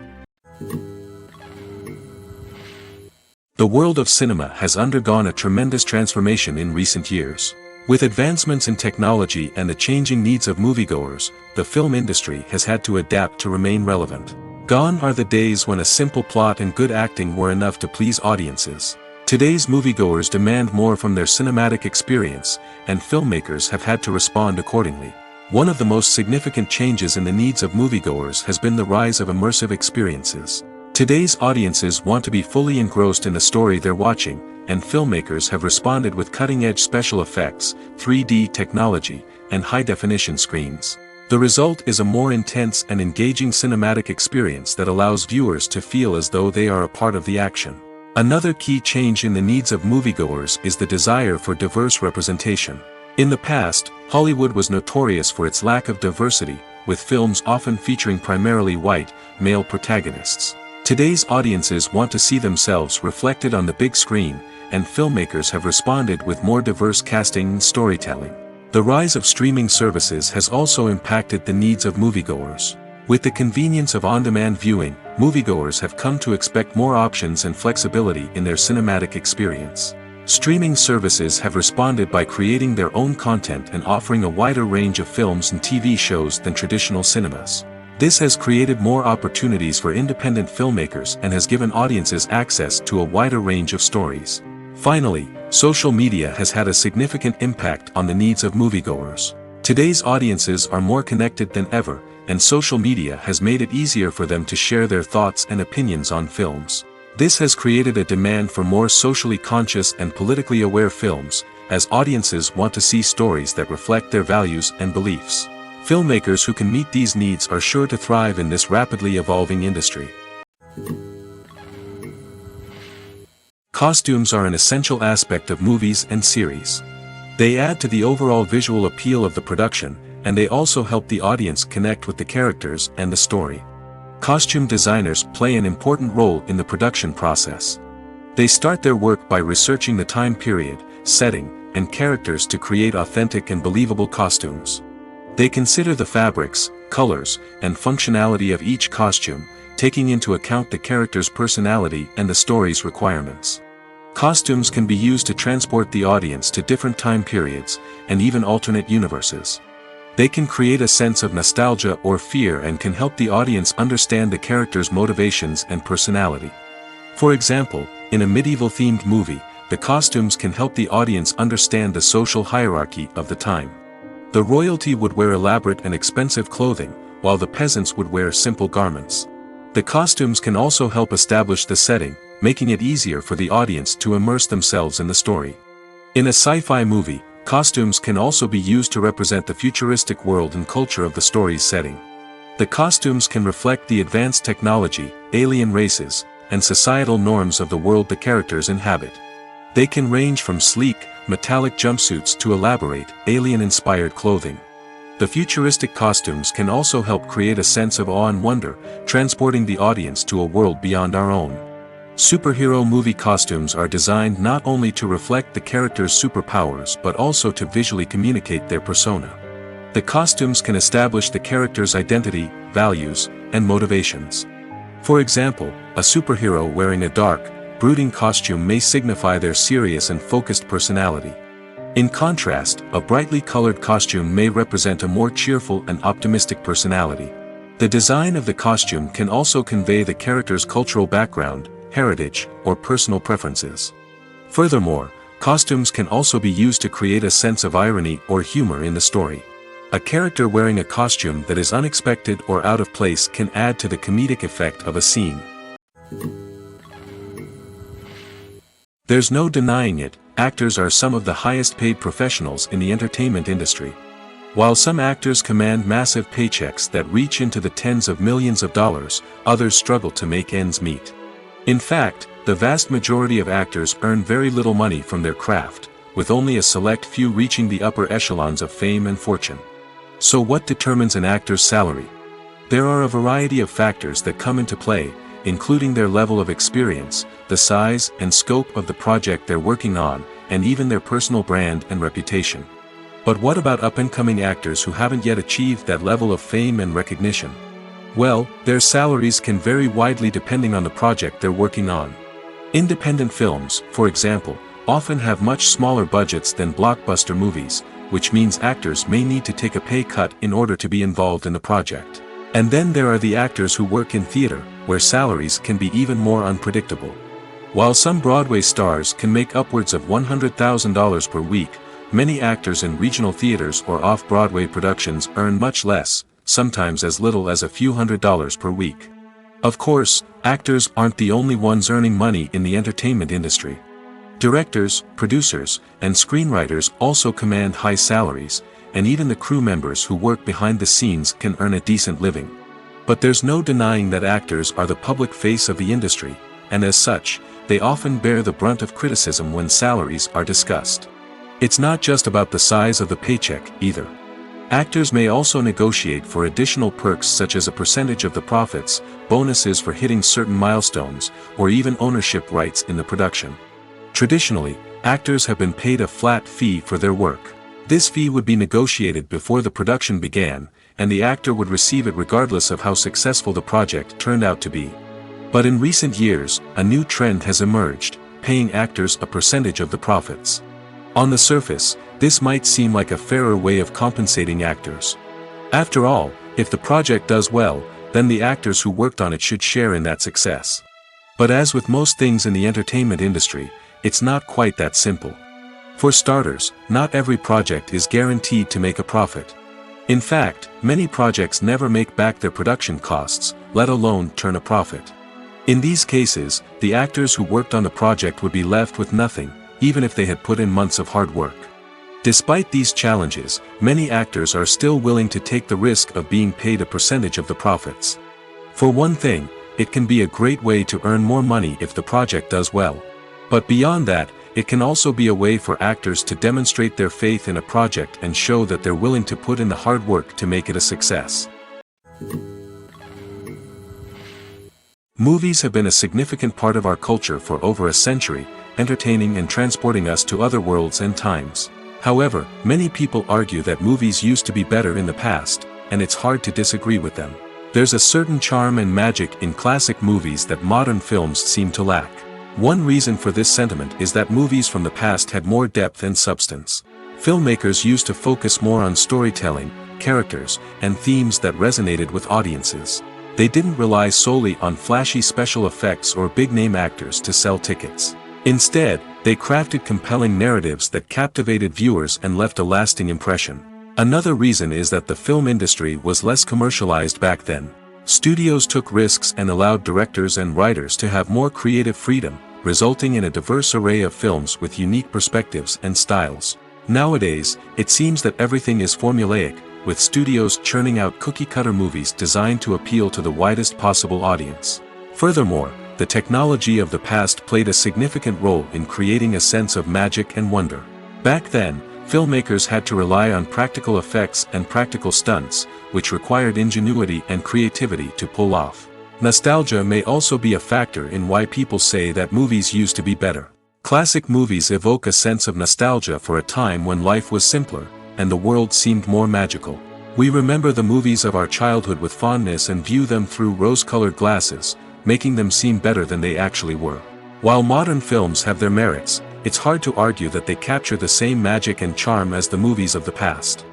The world of cinema has undergone a tremendous transformation in recent years. With advancements in technology and the changing needs of moviegoers, the film industry has had to adapt to remain relevant. Gone are the days when a simple plot and good acting were enough to please audiences. Today's moviegoers demand more from their cinematic experience, and filmmakers have had to respond accordingly. One of the most significant changes in the needs of moviegoers has been the rise of immersive experiences. Today's audiences want to be fully engrossed in the story they're watching, and filmmakers have responded with cutting-edge special effects, 3D technology, and high-definition screens. The result is a more intense and engaging cinematic experience that allows viewers to feel as though they are a part of the action. Another key change in the needs of moviegoers is the desire for diverse representation. In the past, Hollywood was notorious for its lack of diversity, with films often featuring primarily white, male protagonists. Today's audiences want to see themselves reflected on the big screen, and filmmakers have responded with more diverse casting and storytelling. The rise of streaming services has also impacted the needs of moviegoers. With the convenience of on-demand viewing, moviegoers have come to expect more options and flexibility in their cinematic experience. Streaming services have responded by creating their own content and offering a wider range of films and TV shows than traditional cinemas. This has created more opportunities for independent filmmakers and has given audiences access to a wider range of stories. Finally, social media has had a significant impact on the needs of moviegoers. Today's audiences are more connected than ever, and social media has made it easier for them to share their thoughts and opinions on films. This has created a demand for more socially conscious and politically aware films, as audiences want to see stories that reflect their values and beliefs. Filmmakers who can meet these needs are sure to thrive in this rapidly evolving industry. Costumes are an essential aspect of movies and series. They add to the overall visual appeal of the production, and they also help the audience connect with the characters and the story. Costume designers play an important role in the production process. They start their work by researching the time period, setting, and characters to create authentic and believable costumes. They consider the fabrics, colors, and functionality of each costume, taking into account the character's personality and the story's requirements. Costumes can be used to transport the audience to different time periods, and even alternate universes. They can create a sense of nostalgia or fear and can help the audience understand the character's motivations and personality. For example, in a medieval-themed movie, the costumes can help the audience understand the social hierarchy of the time. The royalty would wear elaborate and expensive clothing, while the peasants would wear simple garments. The costumes can also help establish the setting, making it easier for the audience to immerse themselves in the story. In a sci-fi movie, costumes can also be used to represent the futuristic world and culture of the story's setting. The costumes can reflect the advanced technology, alien races, and societal norms of the world the characters inhabit. They can range from sleek, metallic jumpsuits to elaborate, alien-inspired clothing. The futuristic costumes can also help create a sense of awe and wonder, transporting the audience to a world beyond our own. Superhero movie costumes are designed not only to reflect the character's superpowers but also to visually communicate their persona. The costumes can establish the character's identity, values, and motivations. For example, a superhero wearing a dark, brooding costume may signify their serious and focused personality. In contrast, a brightly colored costume may represent a more cheerful and optimistic personality. The design of the costume can also convey the character's cultural background, heritage, or personal preferences. Furthermore, costumes can also be used to create a sense of irony or humor in the story. A character wearing a costume that is unexpected or out of place can add to the comedic effect of a scene. There's no denying it, actors are some of the highest paid professionals in the entertainment industry. While some actors command massive paychecks that reach into the tens of millions of dollars, others struggle to make ends meet. In fact, the vast majority of actors earn very little money from their craft, with only a select few reaching the upper echelons of fame and fortune. So what determines an actor's salary? There are a variety of factors that come into play, including their level of experience, the size and scope of the project they're working on, and even their personal brand and reputation. But what about up-and-coming actors who haven't yet achieved that level of fame and recognition? Well, their salaries can vary widely depending on the project they're working on. Independent films, for example, often have much smaller budgets than blockbuster movies, which means actors may need to take a pay cut in order to be involved in the project. And then there are the actors who work in theater, where salaries can be even more unpredictable. While some Broadway stars can make upwards of $100,000 per week, many actors in regional theaters or off-Broadway productions earn much less, sometimes as little as a few $100s per week. Of course, actors aren't the only ones earning money in the entertainment industry. Directors, producers, and screenwriters also command high salaries, and even the crew members who work behind the scenes can earn a decent living. But there's no denying that actors are the public face of the industry, and as such, they often bear the brunt of criticism when salaries are discussed. It's not just about the size of the paycheck, either. Actors may also negotiate for additional perks such as a percentage of the profits, bonuses for hitting certain milestones, or even ownership rights in the production. Traditionally, actors have been paid a flat fee for their work. This fee would be negotiated before the production began, and the actor would receive it regardless of how successful the project turned out to be. But in recent years, a new trend has emerged: paying actors a percentage of the profits. On the surface, this might seem like a fairer way of compensating actors. After all, if the project does well, then the actors who worked on it should share in that success. But as with most things in the entertainment industry, it's not quite that simple. For starters, not every project is guaranteed to make a profit. In fact, many projects never make back their production costs, let alone turn a profit. In these cases, the actors who worked on the project would be left with nothing, even if they had put in months of hard work. Despite these challenges, many actors are still willing to take the risk of being paid a percentage of the profits. For one thing, it can be a great way to earn more money if the project does well. But beyond that, it can also be a way for actors to demonstrate their faith in a project and show that they're willing to put in the hard work to make it a success. Movies have been a significant part of our culture for over a century, entertaining and transporting us to other worlds and times. However, many people argue that movies used to be better in the past, and it's hard to disagree with them. There's a certain charm and magic in classic movies that modern films seem to lack. One reason for this sentiment is that movies from the past had more depth and substance. Filmmakers used to focus more on storytelling, characters, and themes that resonated with audiences. They didn't rely solely on flashy special effects or big-name actors to sell tickets. Instead, they crafted compelling narratives that captivated viewers and left a lasting impression. Another reason is that the film industry was less commercialized back then. Studios took risks and allowed directors and writers to have more creative freedom, resulting in a diverse array of films with unique perspectives and styles. Nowadays, it seems that everything is formulaic, with studios churning out cookie-cutter movies designed to appeal to the widest possible audience. Furthermore, the technology of the past played a significant role in creating a sense of magic and wonder. Back then, filmmakers had to rely on practical effects and practical stunts, which required ingenuity and creativity to pull off. Nostalgia may also be a factor in why people say that movies used to be better. Classic movies evoke a sense of nostalgia for a time when life was simpler, and the world seemed more magical. We remember the movies of our childhood with fondness and view them through rose-colored glasses, making them seem better than they actually were. While modern films have their merits, it's hard to argue that they capture the same magic and charm as the movies of the past.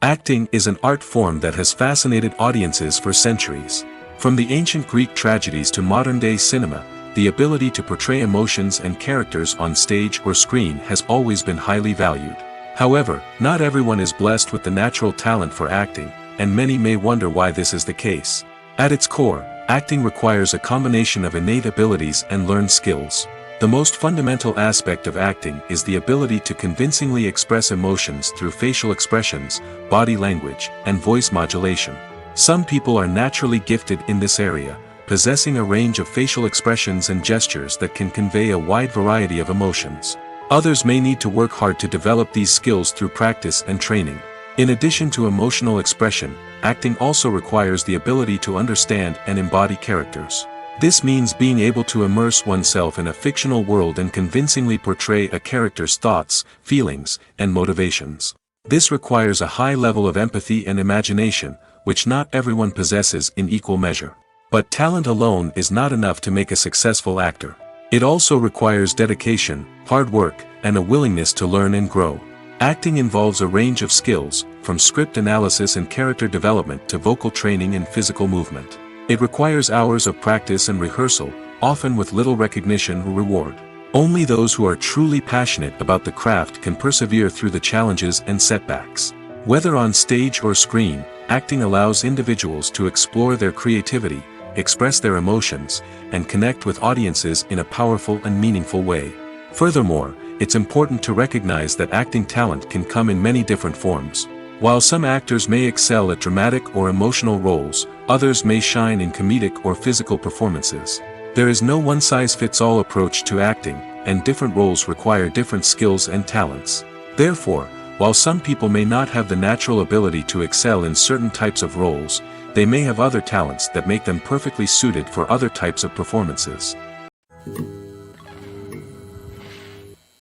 Acting is an art form that has fascinated audiences for centuries. From the ancient Greek tragedies to modern-day cinema, the ability to portray emotions and characters on stage or screen has always been highly valued. However, not everyone is blessed with the natural talent for acting, and many may wonder why this is the case. At its core, acting requires a combination of innate abilities and learned skills. The most fundamental aspect of acting is the ability to convincingly express emotions through facial expressions, body language, and voice modulation. Some people are naturally gifted in this area, possessing a range of facial expressions and gestures that can convey a wide variety of emotions. Others may need to work hard to develop these skills through practice and training. In addition to emotional expression, acting also requires the ability to understand and embody characters. This means being able to immerse oneself in a fictional world and convincingly portray a character's thoughts, feelings, and motivations. This requires a high level of empathy and imagination, which not everyone possesses in equal measure. But talent alone is not enough to make a successful actor. It also requires dedication, hard work, and a willingness to learn and grow. Acting involves a range of skills, from script analysis and character development to vocal training and physical movement. It requires hours of practice and rehearsal, often with little recognition or reward. Only those who are truly passionate about the craft can persevere through the challenges and setbacks. Whether on stage or screen, acting allows individuals to explore their creativity, express their emotions, and connect with audiences in a powerful and meaningful way. Furthermore, it's important to recognize that acting talent can come in many different forms. While some actors may excel at dramatic or emotional roles, others may shine in comedic or physical performances. There is no one-size-fits-all approach to acting, and different roles require different skills and talents. Therefore, while some people may not have the natural ability to excel in certain types of roles, they may have other talents that make them perfectly suited for other types of performances.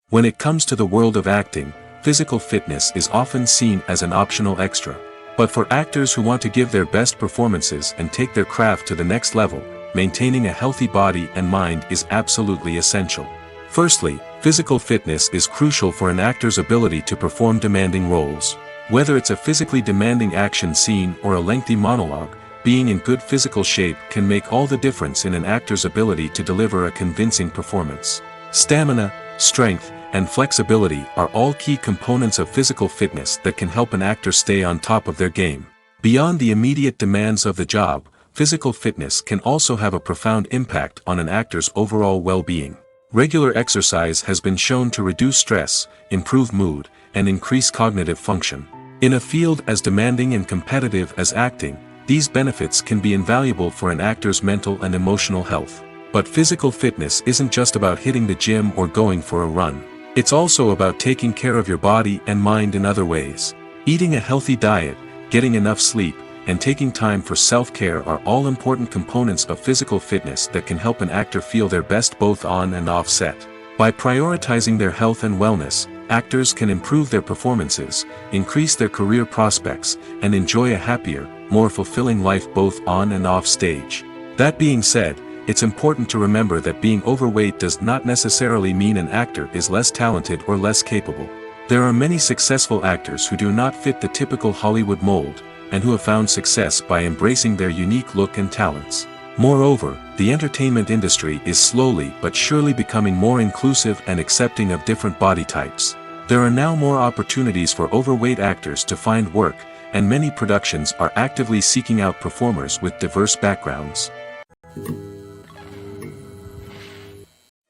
When it comes to the world of acting, physical fitness is often seen as an optional extra. But for actors who want to give their best performances and take their craft to the next level, maintaining a healthy body and mind is absolutely essential. Firstly, physical fitness is crucial for an actor's ability to perform demanding roles. Whether it's a physically demanding action scene or a lengthy monologue, being in good physical shape can make all the difference in an actor's ability to deliver a convincing performance. Stamina, strength, and flexibility are all key components of physical fitness that can help an actor stay on top of their game. Beyond the immediate demands of the job, physical fitness can also have a profound impact on an actor's overall well-being. Regular exercise has been shown to reduce stress, improve mood, and increase cognitive function. In a field as demanding and competitive as acting, these benefits can be invaluable for an actor's mental and emotional health. But physical fitness isn't just about hitting the gym or going for a run. It's also about taking care of your body and mind in other ways. Eating a healthy diet, getting enough sleep, and taking time for self-care are all important components of physical fitness that can help an actor feel their best both on and off set. By prioritizing their health and wellness, actors can improve their performances, increase their career prospects, and enjoy a happier, more fulfilling life both on and off stage. That being said, it's important to remember that being overweight does not necessarily mean an actor is less talented or less capable. There are many successful actors who do not fit the typical Hollywood mold, and who have found success by embracing their unique look and talents. Moreover, the entertainment industry is slowly but surely becoming more inclusive and accepting of different body types. There are now more opportunities for overweight actors to find work, and many productions are actively seeking out performers with diverse backgrounds.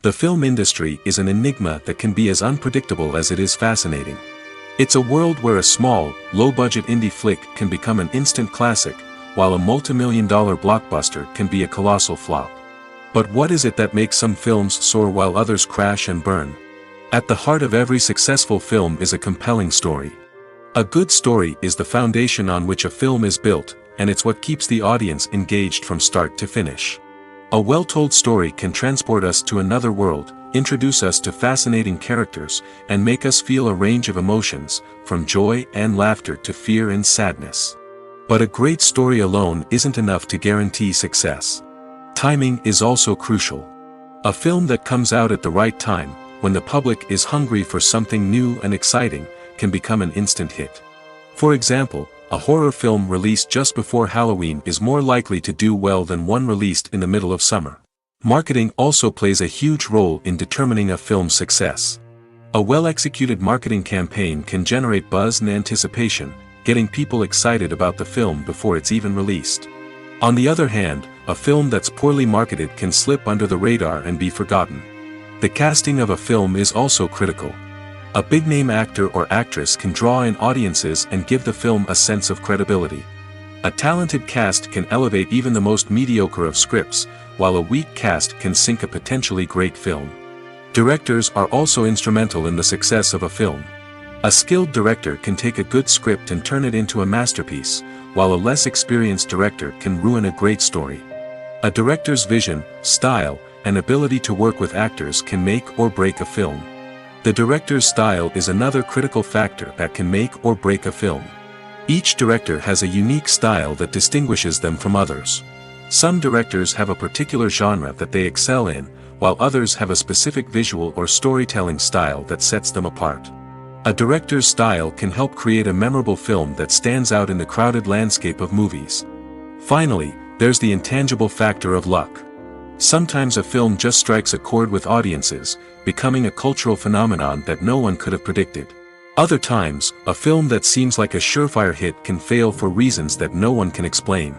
The film industry is an enigma that can be as unpredictable as it is fascinating. It's a world where a small, low-budget indie flick can become an instant classic, while a multi-million-dollar blockbuster can be a colossal flop. But what is it that makes some films soar while others crash and burn? At the heart of every successful film is a compelling story. A good story is the foundation on which a film is built, and it's what keeps the audience engaged from start to finish. A well-told story can transport us to another world, introduce us to fascinating characters, and make us feel a range of emotions, from joy and laughter to fear and sadness. But a great story alone isn't enough to guarantee success. Timing is also crucial. A film that comes out at the right time, when the public is hungry for something new and exciting, can become an instant hit. For example, a horror film released just before Halloween is more likely to do well than one released in the middle of summer. Marketing also plays a huge role in determining a film's success. A well-executed marketing campaign can generate buzz and anticipation, getting people excited about the film before it's even released. On the other hand, a film that's poorly marketed can slip under the radar and be forgotten. The casting of a film is also critical. A big-name actor or actress can draw in audiences and give the film a sense of credibility. A talented cast can elevate even the most mediocre of scripts, while a weak cast can sink a potentially great film. Directors are also instrumental in the success of a film. A skilled director can take a good script and turn it into a masterpiece, while a less experienced director can ruin a great story. A director's vision, style, and ability to work with actors can make or break a film. The director's style is another critical factor that can make or break a film. Each director has a unique style that distinguishes them from others. Some directors have a particular genre that they excel in, while others have a specific visual or storytelling style that sets them apart. A director's style can help create a memorable film that stands out in the crowded landscape of movies. Finally, there's the intangible factor of luck. Sometimes a film just strikes a chord with audiences, becoming a cultural phenomenon that no one could have predicted. Other times, a film that seems like a surefire hit can fail for reasons that no one can explain.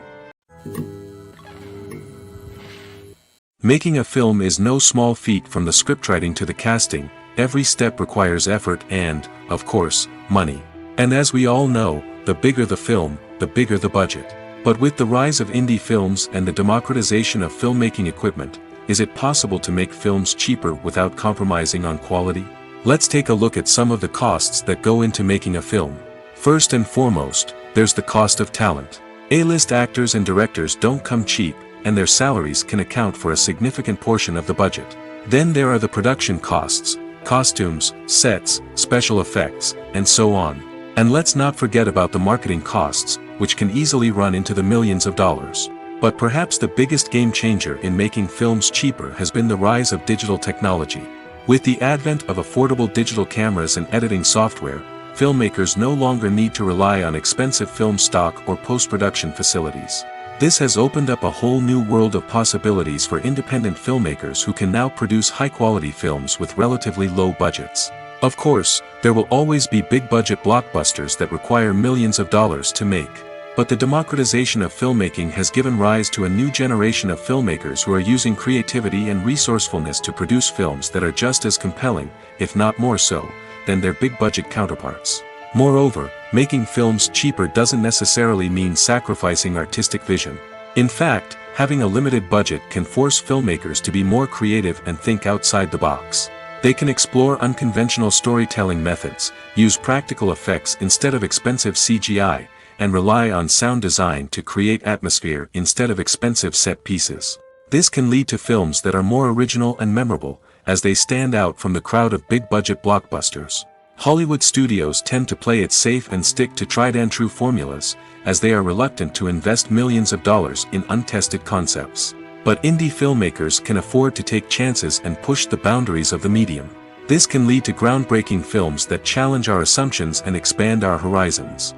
Making a film is no small feat. From the scriptwriting to the casting, every step requires effort and, of course, money. And as we all know, the bigger the film, the bigger the budget. But with the rise of indie films and the democratization of filmmaking equipment, is it possible to make films cheaper without compromising on quality? Let's take a look at some of the costs that go into making a film. First and foremost, there's the cost of talent. A-list actors and directors don't come cheap, and their salaries can account for a significant portion of the budget. Then there are the production costs, costumes, sets, special effects, and so on. And let's not forget about the marketing costs, which can easily run into the millions of dollars. But perhaps the biggest game changer in making films cheaper has been the rise of digital technology. With the advent of affordable digital cameras and editing software, filmmakers no longer need to rely on expensive film stock or post-production facilities. This has opened up a whole new world of possibilities for independent filmmakers who can now produce high-quality films with relatively low budgets. Of course, there will always be big-budget blockbusters that require millions of dollars to make. But the democratization of filmmaking has given rise to a new generation of filmmakers who are using creativity and resourcefulness to produce films that are just as compelling, if not more so, than their big-budget counterparts. Moreover, making films cheaper doesn't necessarily mean sacrificing artistic vision. In fact, having a limited budget can force filmmakers to be more creative and think outside the box. They can explore unconventional storytelling methods, use practical effects instead of expensive CGI, and rely on sound design to create atmosphere instead of expensive set pieces. This can lead to films that are more original and memorable, as they stand out from the crowd of big-budget blockbusters. Hollywood studios tend to play it safe and stick to tried-and-true formulas, as they are reluctant to invest millions of dollars in untested concepts. But indie filmmakers can afford to take chances and push the boundaries of the medium. This can lead to groundbreaking films that challenge our assumptions and expand our horizons.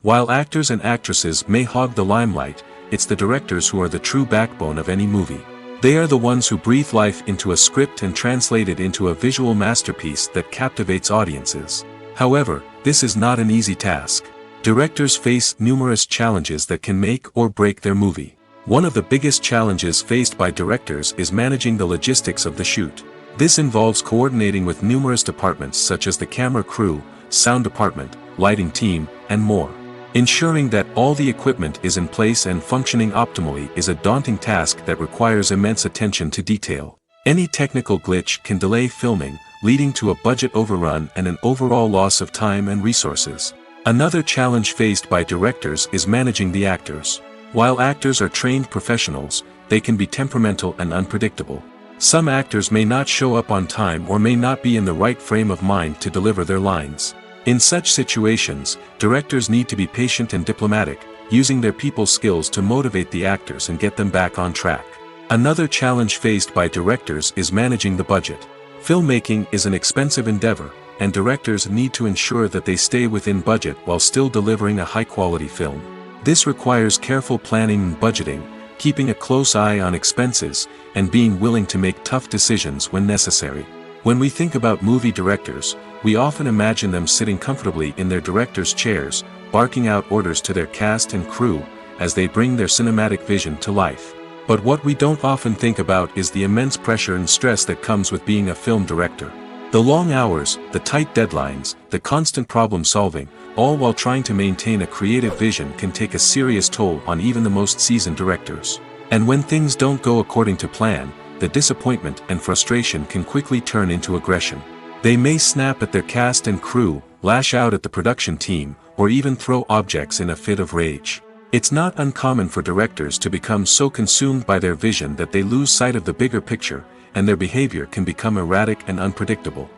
While actors and actresses may hog the limelight, it's the directors who are the true backbone of any movie. They are the ones who breathe life into a script and translate it into a visual masterpiece that captivates audiences. However, this is not an easy task. Directors face numerous challenges that can make or break their movie. One of the biggest challenges faced by directors is managing the logistics of the shoot. This involves coordinating with numerous departments such as the camera crew, sound department, lighting team, and more. Ensuring that all the equipment is in place and functioning optimally is a daunting task that requires immense attention to detail. Any technical glitch can delay filming, leading to a budget overrun and an overall loss of time and resources. Another challenge faced by directors is managing the actors. While actors are trained professionals, they can be temperamental and unpredictable. Some actors may not show up on time or may not be in the right frame of mind to deliver their lines. In such situations, directors need to be patient and diplomatic, using their people skills to motivate the actors and get them back on track. Another challenge faced by directors is managing the budget. Filmmaking is an expensive endeavor, and directors need to ensure that they stay within budget while still delivering a high-quality film. This requires careful planning and budgeting, keeping a close eye on expenses, and being willing to make tough decisions when necessary. When we think about movie directors, we often imagine them sitting comfortably in their director's chairs, barking out orders to their cast and crew, as they bring their cinematic vision to life. But what we don't often think about is the immense pressure and stress that comes with being a film director. The long hours, the tight deadlines, the constant problem solving, all while trying to maintain a creative vision can take a serious toll on even the most seasoned directors. And when things don't go according to plan, the disappointment and frustration can quickly turn into aggression. They may snap at their cast and crew, lash out at the production team, or even throw objects in a fit of rage. It's not uncommon for directors to become so consumed by their vision that they lose sight of the bigger picture, and their behavior can become erratic and unpredictable.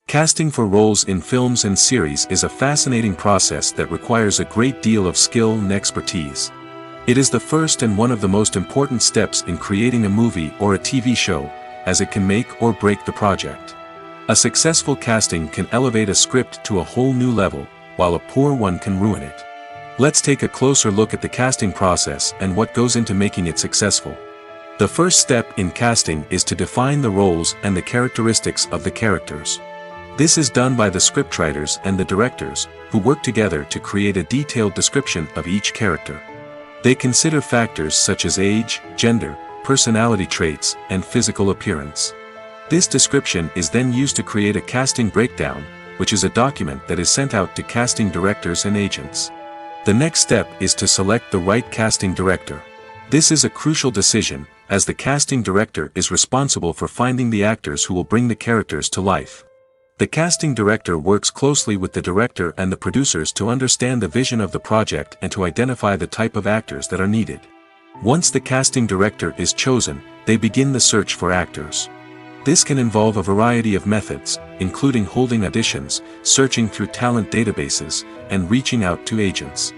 Casting for roles in films and series is a fascinating process that requires a great deal of skill and expertise. It is the first and one of the most important steps in creating a movie or a TV show, as it can make or break the project. A successful casting can elevate a script to a whole new level, while a poor one can ruin it. Let's take a closer look at the casting process and what goes into making it successful. The first step in casting is to define the roles and the characteristics of the characters. This is done by the scriptwriters and the directors, who work together to create a detailed description of each character. They consider factors such as age, gender, personality traits, and physical appearance. This description is then used to create a casting breakdown, which is a document that is sent out to casting directors and agents. The next step is to select the right casting director. This is a crucial decision, as the casting director is responsible for finding the actors who will bring the characters to life. The casting director works closely with the director and the producers to understand the vision of the project and to identify the type of actors that are needed. Once the casting director is chosen, they begin the search for actors. This can involve a variety of methods, including holding auditions, searching through talent databases, and reaching out to agents.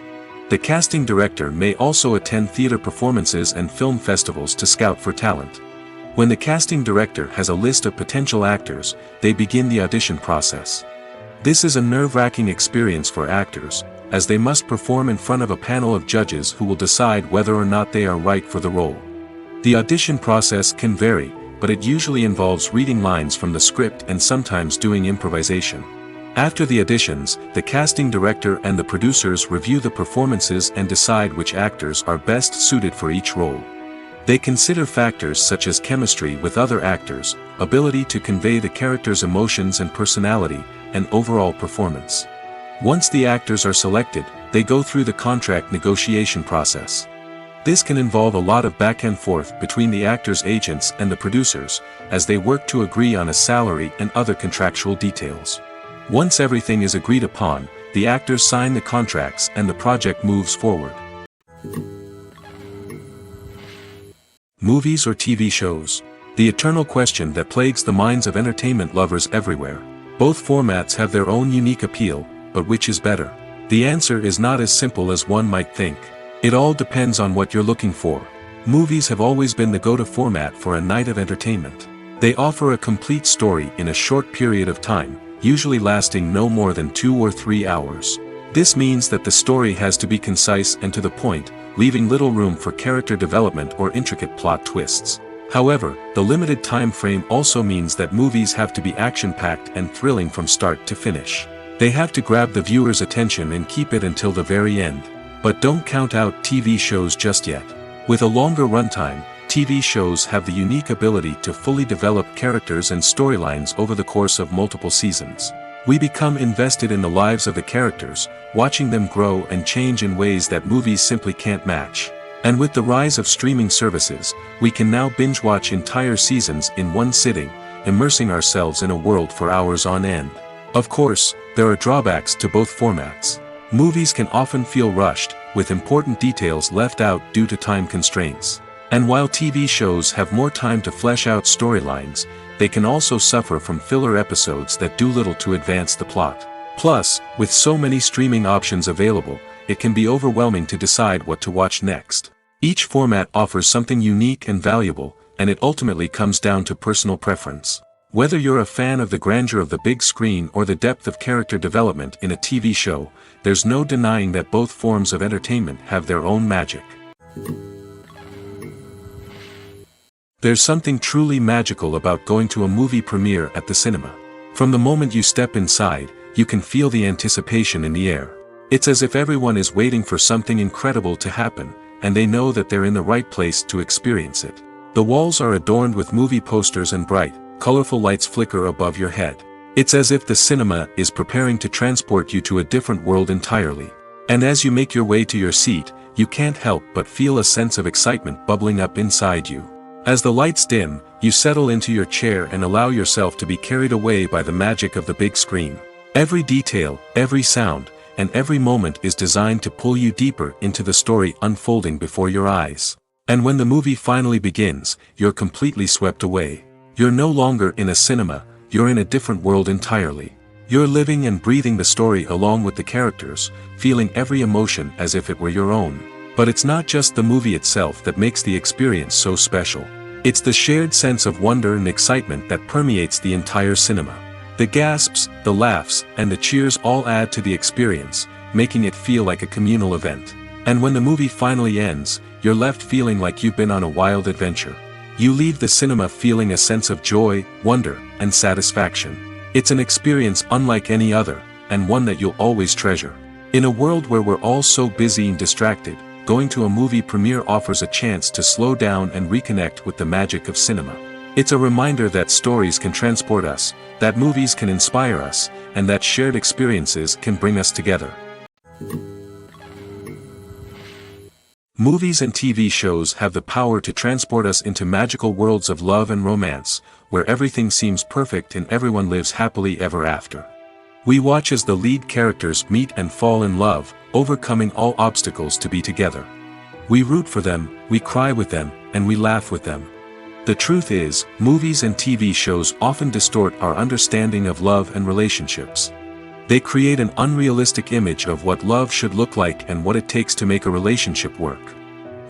The casting director may also attend theater performances and film festivals to scout for talent. When the casting director has a list of potential actors, they begin the audition process. This is a nerve-wracking experience for actors, as they must perform in front of a panel of judges who will decide whether or not they are right for the role. The audition process can vary, but it usually involves reading lines from the script and sometimes doing improvisation. After the auditions, the casting director and the producers review the performances and decide which actors are best suited for each role. They consider factors such as chemistry with other actors, ability to convey the character's emotions and personality, and overall performance. Once the actors are selected, they go through the contract negotiation process. This can involve a lot of back and forth between the actors' agents and the producers, as they work to agree on a salary and other contractual details. Once everything is agreed upon, the actors sign the contracts and the project moves forward. Movies or TV shows? The eternal question that plagues the minds of entertainment lovers everywhere. Both formats have their own unique appeal, but which is better? The answer is not as simple as one might think. It all depends on what you're looking for. Movies have always been the go-to format for a night of entertainment. They offer a complete story in a short period of time, usually lasting no more than 2 or 3 hours. This means that the story has to be concise and to the point, leaving little room for character development or intricate plot twists. However, the limited time frame also means that movies have to be action-packed and thrilling from start to finish. They have to grab the viewer's attention and keep it until the very end. But don't count out TV shows just yet. With a longer runtime, TV shows have the unique ability to fully develop characters and storylines over the course of multiple seasons. We become invested in the lives of the characters, watching them grow and change in ways that movies simply can't match. And with the rise of streaming services, we can now binge-watch entire seasons in one sitting, immersing ourselves in a world for hours on end. Of course, there are drawbacks to both formats. Movies can often feel rushed, with important details left out due to time constraints. And while TV shows have more time to flesh out storylines, they can also suffer from filler episodes that do little to advance the plot. Plus, with so many streaming options available, it can be overwhelming to decide what to watch next. Each format offers something unique and valuable, and it ultimately comes down to personal preference. Whether you're a fan of the grandeur of the big screen or the depth of character development in a TV show, there's no denying that both forms of entertainment have their own magic. There's something truly magical about going to a movie premiere at the cinema. From the moment you step inside, you can feel the anticipation in the air. It's as if everyone is waiting for something incredible to happen, and they know that they're in the right place to experience it. The walls are adorned with movie posters and bright, colorful lights flicker above your head. It's as if the cinema is preparing to transport you to a different world entirely. And as you make your way to your seat, you can't help but feel a sense of excitement bubbling up inside you. As the lights dim, you settle into your chair and allow yourself to be carried away by the magic of the big screen. Every detail, every sound, and every moment is designed to pull you deeper into the story unfolding before your eyes. And when the movie finally begins, you're completely swept away. You're no longer in a cinema, you're in a different world entirely. You're living and breathing the story along with the characters, feeling every emotion as if it were your own. But it's not just the movie itself that makes the experience so special. It's the shared sense of wonder and excitement that permeates the entire cinema. The gasps, the laughs, and the cheers all add to the experience, making it feel like a communal event. And when the movie finally ends, you're left feeling like you've been on a wild adventure. You leave the cinema feeling a sense of joy, wonder, and satisfaction. It's an experience unlike any other, and one that you'll always treasure. In a world where we're all so busy and distracted, going to a movie premiere offers a chance to slow down and reconnect with the magic of cinema. It's a reminder that stories can transport us, that movies can inspire us, and that shared experiences can bring us together. Movies and TV shows have the power to transport us into magical worlds of love and romance, where everything seems perfect and everyone lives happily ever after. We watch as the lead characters meet and fall in love, overcoming all obstacles to be together. We root for them, we cry with them, and we laugh with them. The truth is, movies and TV shows often distort our understanding of love and relationships. They create an unrealistic image of what love should look like and what it takes to make a relationship work.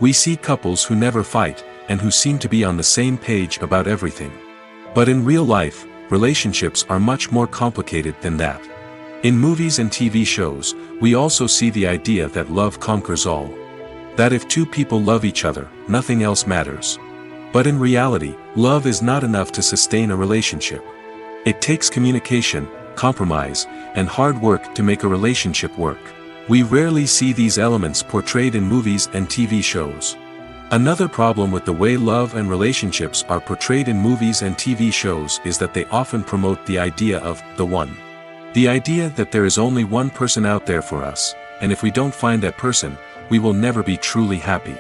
We see couples who never fight, and who seem to be on the same page about everything. But in real life, relationships are much more complicated than that. In movies and TV shows, we also see the idea that love conquers all. That if two people love each other, nothing else matters. But in reality, love is not enough to sustain a relationship. It takes communication, compromise, and hard work to make a relationship work. We rarely see these elements portrayed in movies and TV shows. Another problem with the way love and relationships are portrayed in movies and TV shows is that they often promote the idea of the one. The idea that there is only one person out there for us, and if we don't find that person, we will never be truly happy.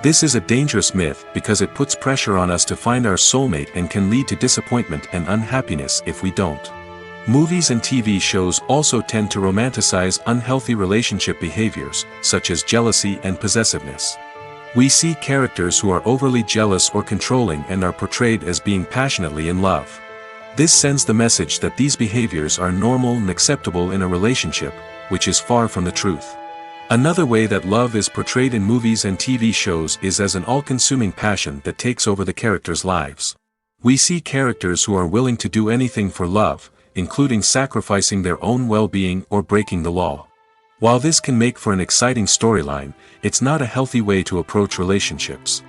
This is a dangerous myth because it puts pressure on us to find our soulmate and can lead to disappointment and unhappiness if we don't. Movies and TV shows also tend to romanticize unhealthy relationship behaviors, such as jealousy and possessiveness. We see characters who are overly jealous or controlling and are portrayed as being passionately in love. This sends the message that these behaviors are normal and acceptable in a relationship, which is far from the truth. Another way that love is portrayed in movies and TV shows is as an all-consuming passion that takes over the characters' lives. We see characters who are willing to do anything for love, including sacrificing their own well-being or breaking the law. While this can make for an exciting storyline, it's not a healthy way to approach relationships.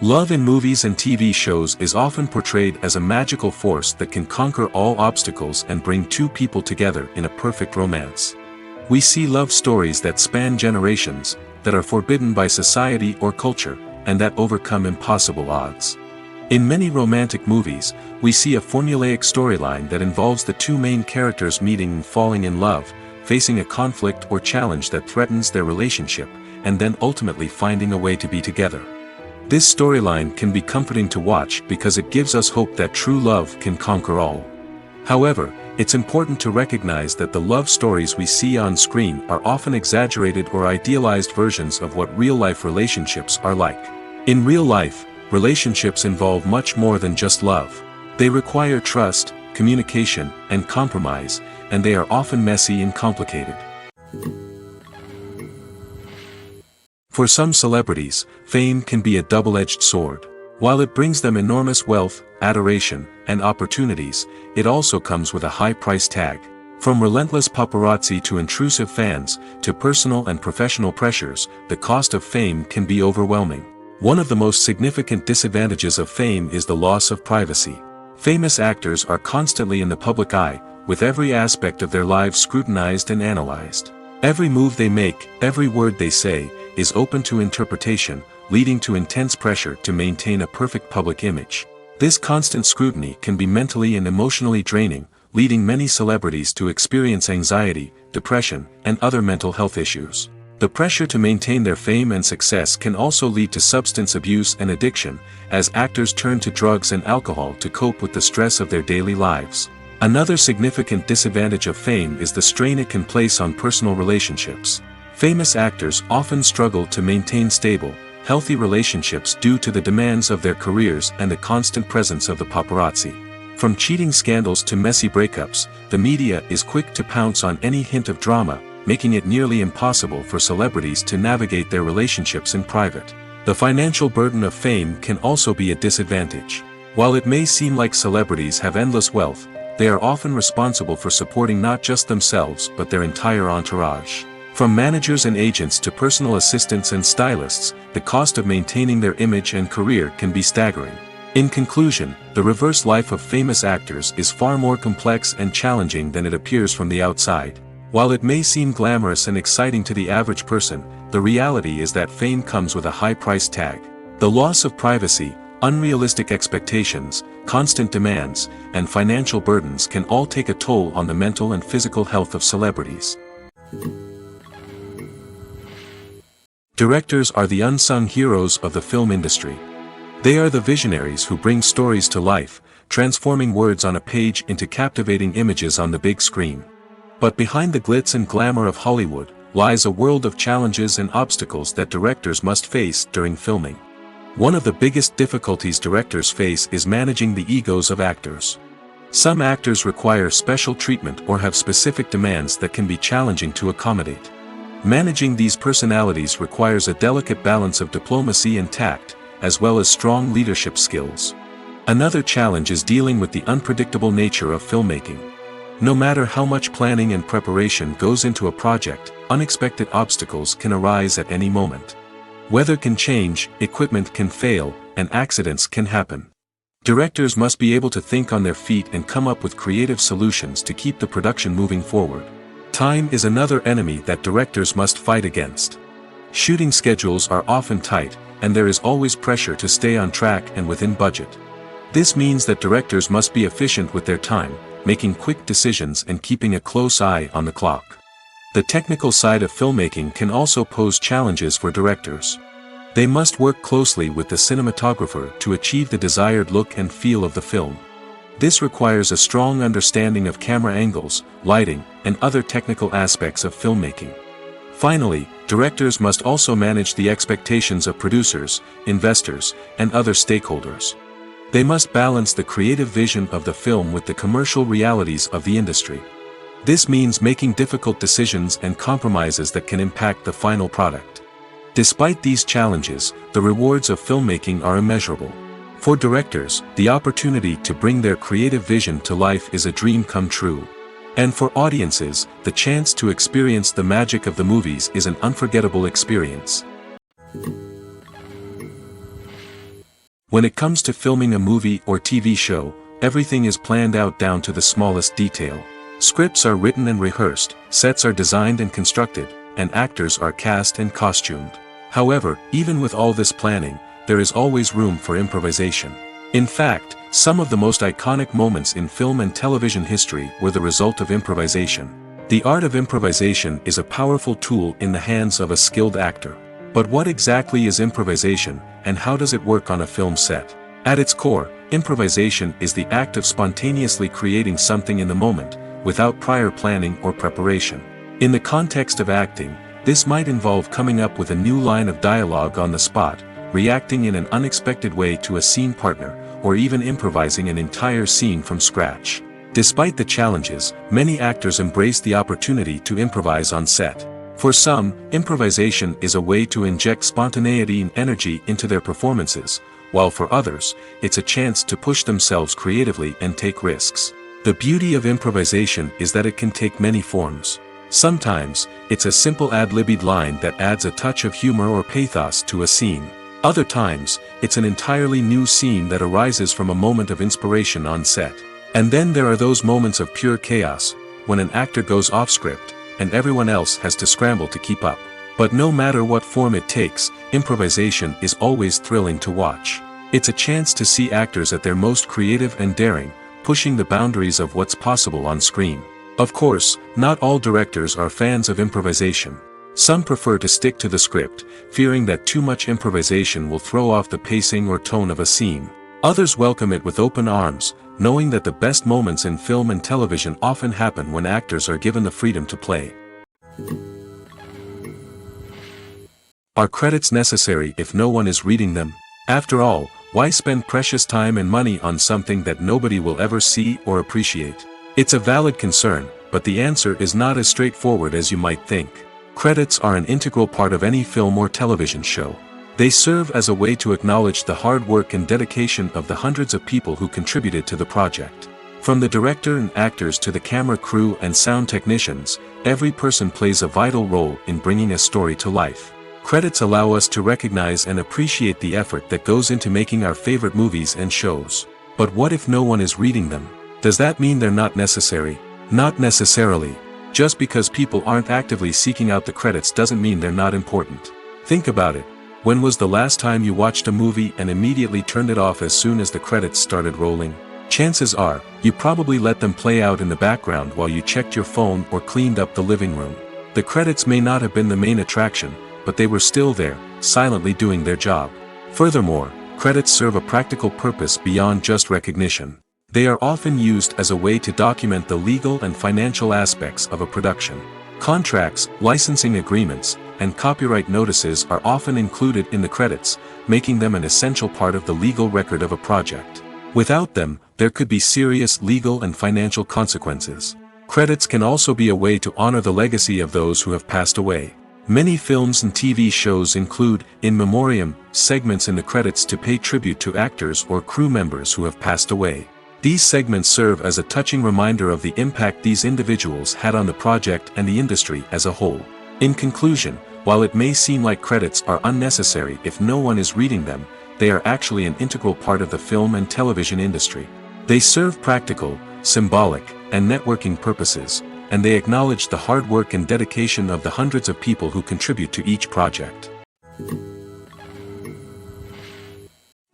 Love in movies and TV shows is often portrayed as a magical force that can conquer all obstacles and bring two people together in a perfect romance. We see love stories that span generations, that are forbidden by society or culture, and that overcome impossible odds. In many romantic movies, we see a formulaic storyline that involves the two main characters meeting and falling in love, facing a conflict or challenge that threatens their relationship, and then ultimately finding a way to be together. This storyline can be comforting to watch because it gives us hope that true love can conquer all. However, it's important to recognize that the love stories we see on screen are often exaggerated or idealized versions of what real-life relationships are like. In real life, relationships involve much more than just love. They require trust, communication, and compromise, and they are often messy and complicated. For some celebrities, fame can be a double-edged sword. While it brings them enormous wealth, adoration, and opportunities, it also comes with a high price tag. From relentless paparazzi to intrusive fans, to personal and professional pressures, the cost of fame can be overwhelming. One of the most significant disadvantages of fame is the loss of privacy. Famous actors are constantly in the public eye, with every aspect of their lives scrutinized and analyzed. Every move they make, every word they say, is open to interpretation, leading to intense pressure to maintain a perfect public image. This constant scrutiny can be mentally and emotionally draining, leading many celebrities to experience anxiety, depression, and other mental health issues. The pressure to maintain their fame and success can also lead to substance abuse and addiction, as actors turn to drugs and alcohol to cope with the stress of their daily lives. Another significant disadvantage of fame is the strain it can place on personal relationships. Famous actors often struggle to maintain stable, healthy relationships due to the demands of their careers and the constant presence of the paparazzi. From cheating scandals to messy breakups, the media is quick to pounce on any hint of drama, making it nearly impossible for celebrities to navigate their relationships in private. The financial burden of fame can also be a disadvantage. While it may seem like celebrities have endless wealth, they are often responsible for supporting not just themselves but their entire entourage. From managers and agents to personal assistants and stylists, the cost of maintaining their image and career can be staggering. In conclusion, the reverse life of famous actors is far more complex and challenging than it appears from the outside. While it may seem glamorous and exciting to the average person, the reality is that fame comes with a high price tag. The loss of privacy, unrealistic expectations, constant demands, and financial burdens can all take a toll on the mental and physical health of celebrities. Directors are the unsung heroes of the film industry. They are the visionaries who bring stories to life, transforming words on a page into captivating images on the big screen. But behind the glitz and glamour of Hollywood lies a world of challenges and obstacles that directors must face during filming. One of the biggest difficulties directors face is managing the egos of actors. Some actors require special treatment or have specific demands that can be challenging to accommodate. Managing these personalities requires a delicate balance of diplomacy and tact, as well as strong leadership skills. Another challenge is dealing with the unpredictable nature of filmmaking. No matter how much planning and preparation goes into a project, unexpected obstacles can arise at any moment. Weather can change, equipment can fail, and accidents can happen. Directors must be able to think on their feet and come up with creative solutions to keep the production moving forward. Time is another enemy that directors must fight against. Shooting schedules are often tight, and there is always pressure to stay on track and within budget. This means that directors must be efficient with their time, making quick decisions and keeping a close eye on the clock. The technical side of filmmaking can also pose challenges for directors. They must work closely with the cinematographer to achieve the desired look and feel of the film. This requires a strong understanding of camera angles, lighting, and other technical aspects of filmmaking. Finally, directors must also manage the expectations of producers, investors, and other stakeholders. They must balance the creative vision of the film with the commercial realities of the industry. This means making difficult decisions and compromises that can impact the final product. Despite these challenges, the rewards of filmmaking are immeasurable. For directors, the opportunity to bring their creative vision to life is a dream come true. And for audiences, the chance to experience the magic of the movies is an unforgettable experience. When it comes to filming a movie or TV show, everything is planned out down to the smallest detail. Scripts are written and rehearsed, sets are designed and constructed, and actors are cast and costumed. However, even with all this planning, there is always room for improvisation. In fact, some of the most iconic moments in film and television history were the result of improvisation. The art of improvisation is a powerful tool in the hands of a skilled actor. But what exactly is improvisation, and how does it work on a film set? At its core, improvisation is the act of spontaneously creating something in the moment, without prior planning or preparation. In the context of acting, this might involve coming up with a new line of dialogue on the spot, reacting in an unexpected way to a scene partner, or even improvising an entire scene from scratch. Despite the challenges, many actors embrace the opportunity to improvise on set. For some, improvisation is a way to inject spontaneity and energy into their performances, while for others, it's a chance to push themselves creatively and take risks. The beauty of improvisation is that it can take many forms. Sometimes, it's a simple ad-libbed line that adds a touch of humor or pathos to a scene. Other times, it's an entirely new scene that arises from a moment of inspiration on set. And then there are those moments of pure chaos, when an actor goes off script, and everyone else has to scramble to keep up. But no matter what form it takes, improvisation is always thrilling to watch. It's a chance to see actors at their most creative and daring, pushing the boundaries of what's possible on screen. Of course, not all directors are fans of improvisation. Some prefer to stick to the script, fearing that too much improvisation will throw off the pacing or tone of a scene. Others welcome it with open arms, knowing that the best moments in film and television often happen when actors are given the freedom to play. Are credits necessary if no one is reading them? After all, why spend precious time and money on something that nobody will ever see or appreciate? It's a valid concern, but the answer is not as straightforward as you might think. Credits are an integral part of any film or television show. They serve as a way to acknowledge the hard work and dedication of the hundreds of people who contributed to the project. From the director and actors to the camera crew and sound technicians, every person plays a vital role in bringing a story to life. Credits allow us to recognize and appreciate the effort that goes into making our favorite movies and shows. But what if no one is reading them? Does that mean they're not necessary? Not necessarily. Just because people aren't actively seeking out the credits doesn't mean they're not important. Think about it. When was the last time you watched a movie and immediately turned it off as soon as the credits started rolling? Chances are, you probably let them play out in the background while you checked your phone or cleaned up the living room. The credits may not have been the main attraction, but they were still there, silently doing their job. Furthermore, credits serve a practical purpose beyond just recognition. They are often used as a way to document the legal and financial aspects of a production. Contracts, licensing agreements, and copyright notices are often included in the credits, making them an essential part of the legal record of a project. Without them, there could be serious legal and financial consequences. Credits can also be a way to honor the legacy of those who have passed away. Many films and TV shows include, in memoriam, segments in the credits to pay tribute to actors or crew members who have passed away. These segments serve as a touching reminder of the impact these individuals had on the project and the industry as a whole. In conclusion, while it may seem like credits are unnecessary if no one is reading them, they are actually an integral part of the film and television industry. They serve practical, symbolic, and networking purposes, and they acknowledge the hard work and dedication of the hundreds of people who contribute to each project.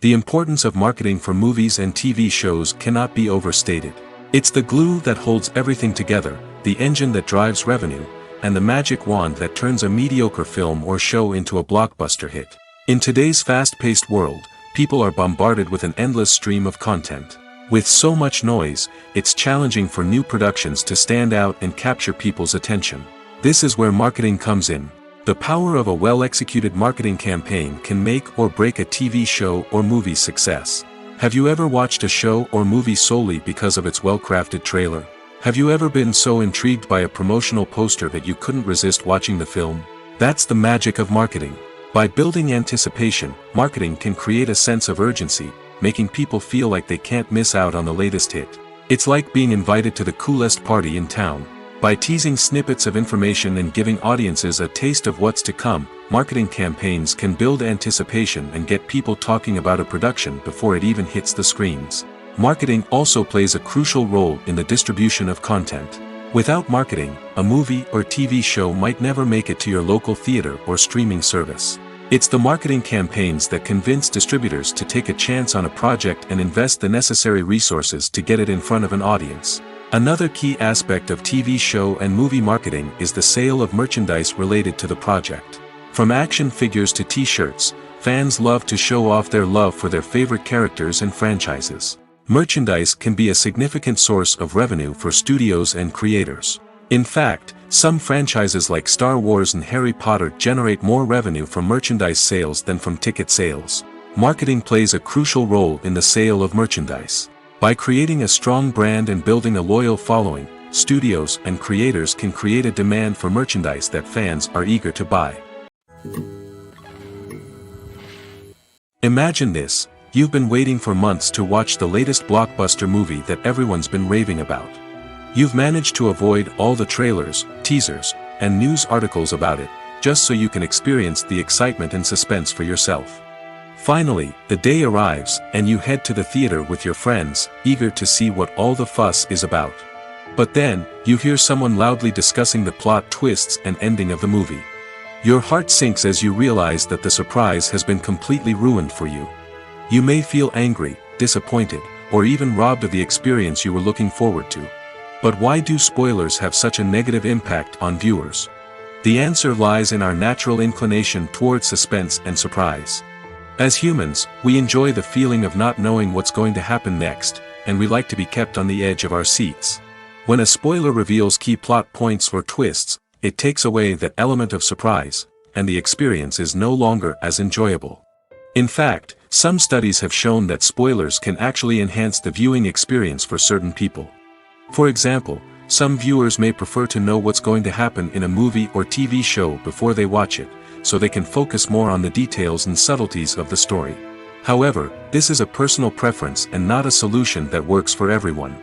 The importance of marketing for movies and TV shows cannot be overstated. It's the glue that holds everything together, the engine that drives revenue, and the magic wand that turns a mediocre film or show into a blockbuster hit. In today's fast-paced world, people are bombarded with an endless stream of content. With so much noise, it's challenging for new productions to stand out and capture people's attention. This is where marketing comes in. The power of a well-executed marketing campaign can make or break a TV show or movie's success. Have you ever watched a show or movie solely because of its well-crafted trailer? Have you ever been so intrigued by a promotional poster that you couldn't resist watching the film? That's the magic of marketing. By building anticipation, marketing can create a sense of urgency, making people feel like they can't miss out on the latest hit. It's like being invited to the coolest party in town. By teasing snippets of information and giving audiences a taste of what's to come, marketing campaigns can build anticipation and get people talking about a production before it even hits the screens. Marketing also plays a crucial role in the distribution of content. Without marketing, a movie or TV show might never make it to your local theater or streaming service. It's the marketing campaigns that convince distributors to take a chance on a project and invest the necessary resources to get it in front of an audience. Another key aspect of TV show and movie marketing is the sale of merchandise related to the project. From action figures to t-shirts, fans love to show off their love for their favorite characters and franchises. Merchandise can be a significant source of revenue for studios and creators. In fact, some franchises like Star Wars and Harry Potter generate more revenue from merchandise sales than from ticket sales. Marketing plays a crucial role in the sale of merchandise. By creating a strong brand and building a loyal following, studios and creators can create a demand for merchandise that fans are eager to buy. Imagine this: you've been waiting for months to watch the latest blockbuster movie that everyone's been raving about. You've managed to avoid all the trailers, teasers, and news articles about it, just so you can experience the excitement and suspense for yourself. Finally, the day arrives, and you head to the theater with your friends, eager to see what all the fuss is about. But then, you hear someone loudly discussing the plot twists and ending of the movie. Your heart sinks as you realize that the surprise has been completely ruined for you. You may feel angry, disappointed, or even robbed of the experience you were looking forward to. But why do spoilers have such a negative impact on viewers? The answer lies in our natural inclination toward suspense and surprise. As humans, we enjoy the feeling of not knowing what's going to happen next, and we like to be kept on the edge of our seats. When a spoiler reveals key plot points or twists, it takes away that element of surprise, and the experience is no longer as enjoyable. In fact, some studies have shown that spoilers can actually enhance the viewing experience for certain people. For example, some viewers may prefer to know what's going to happen in a movie or TV show before they watch it, so they can focus more on the details and subtleties of the story. However, this is a personal preference and not a solution that works for everyone.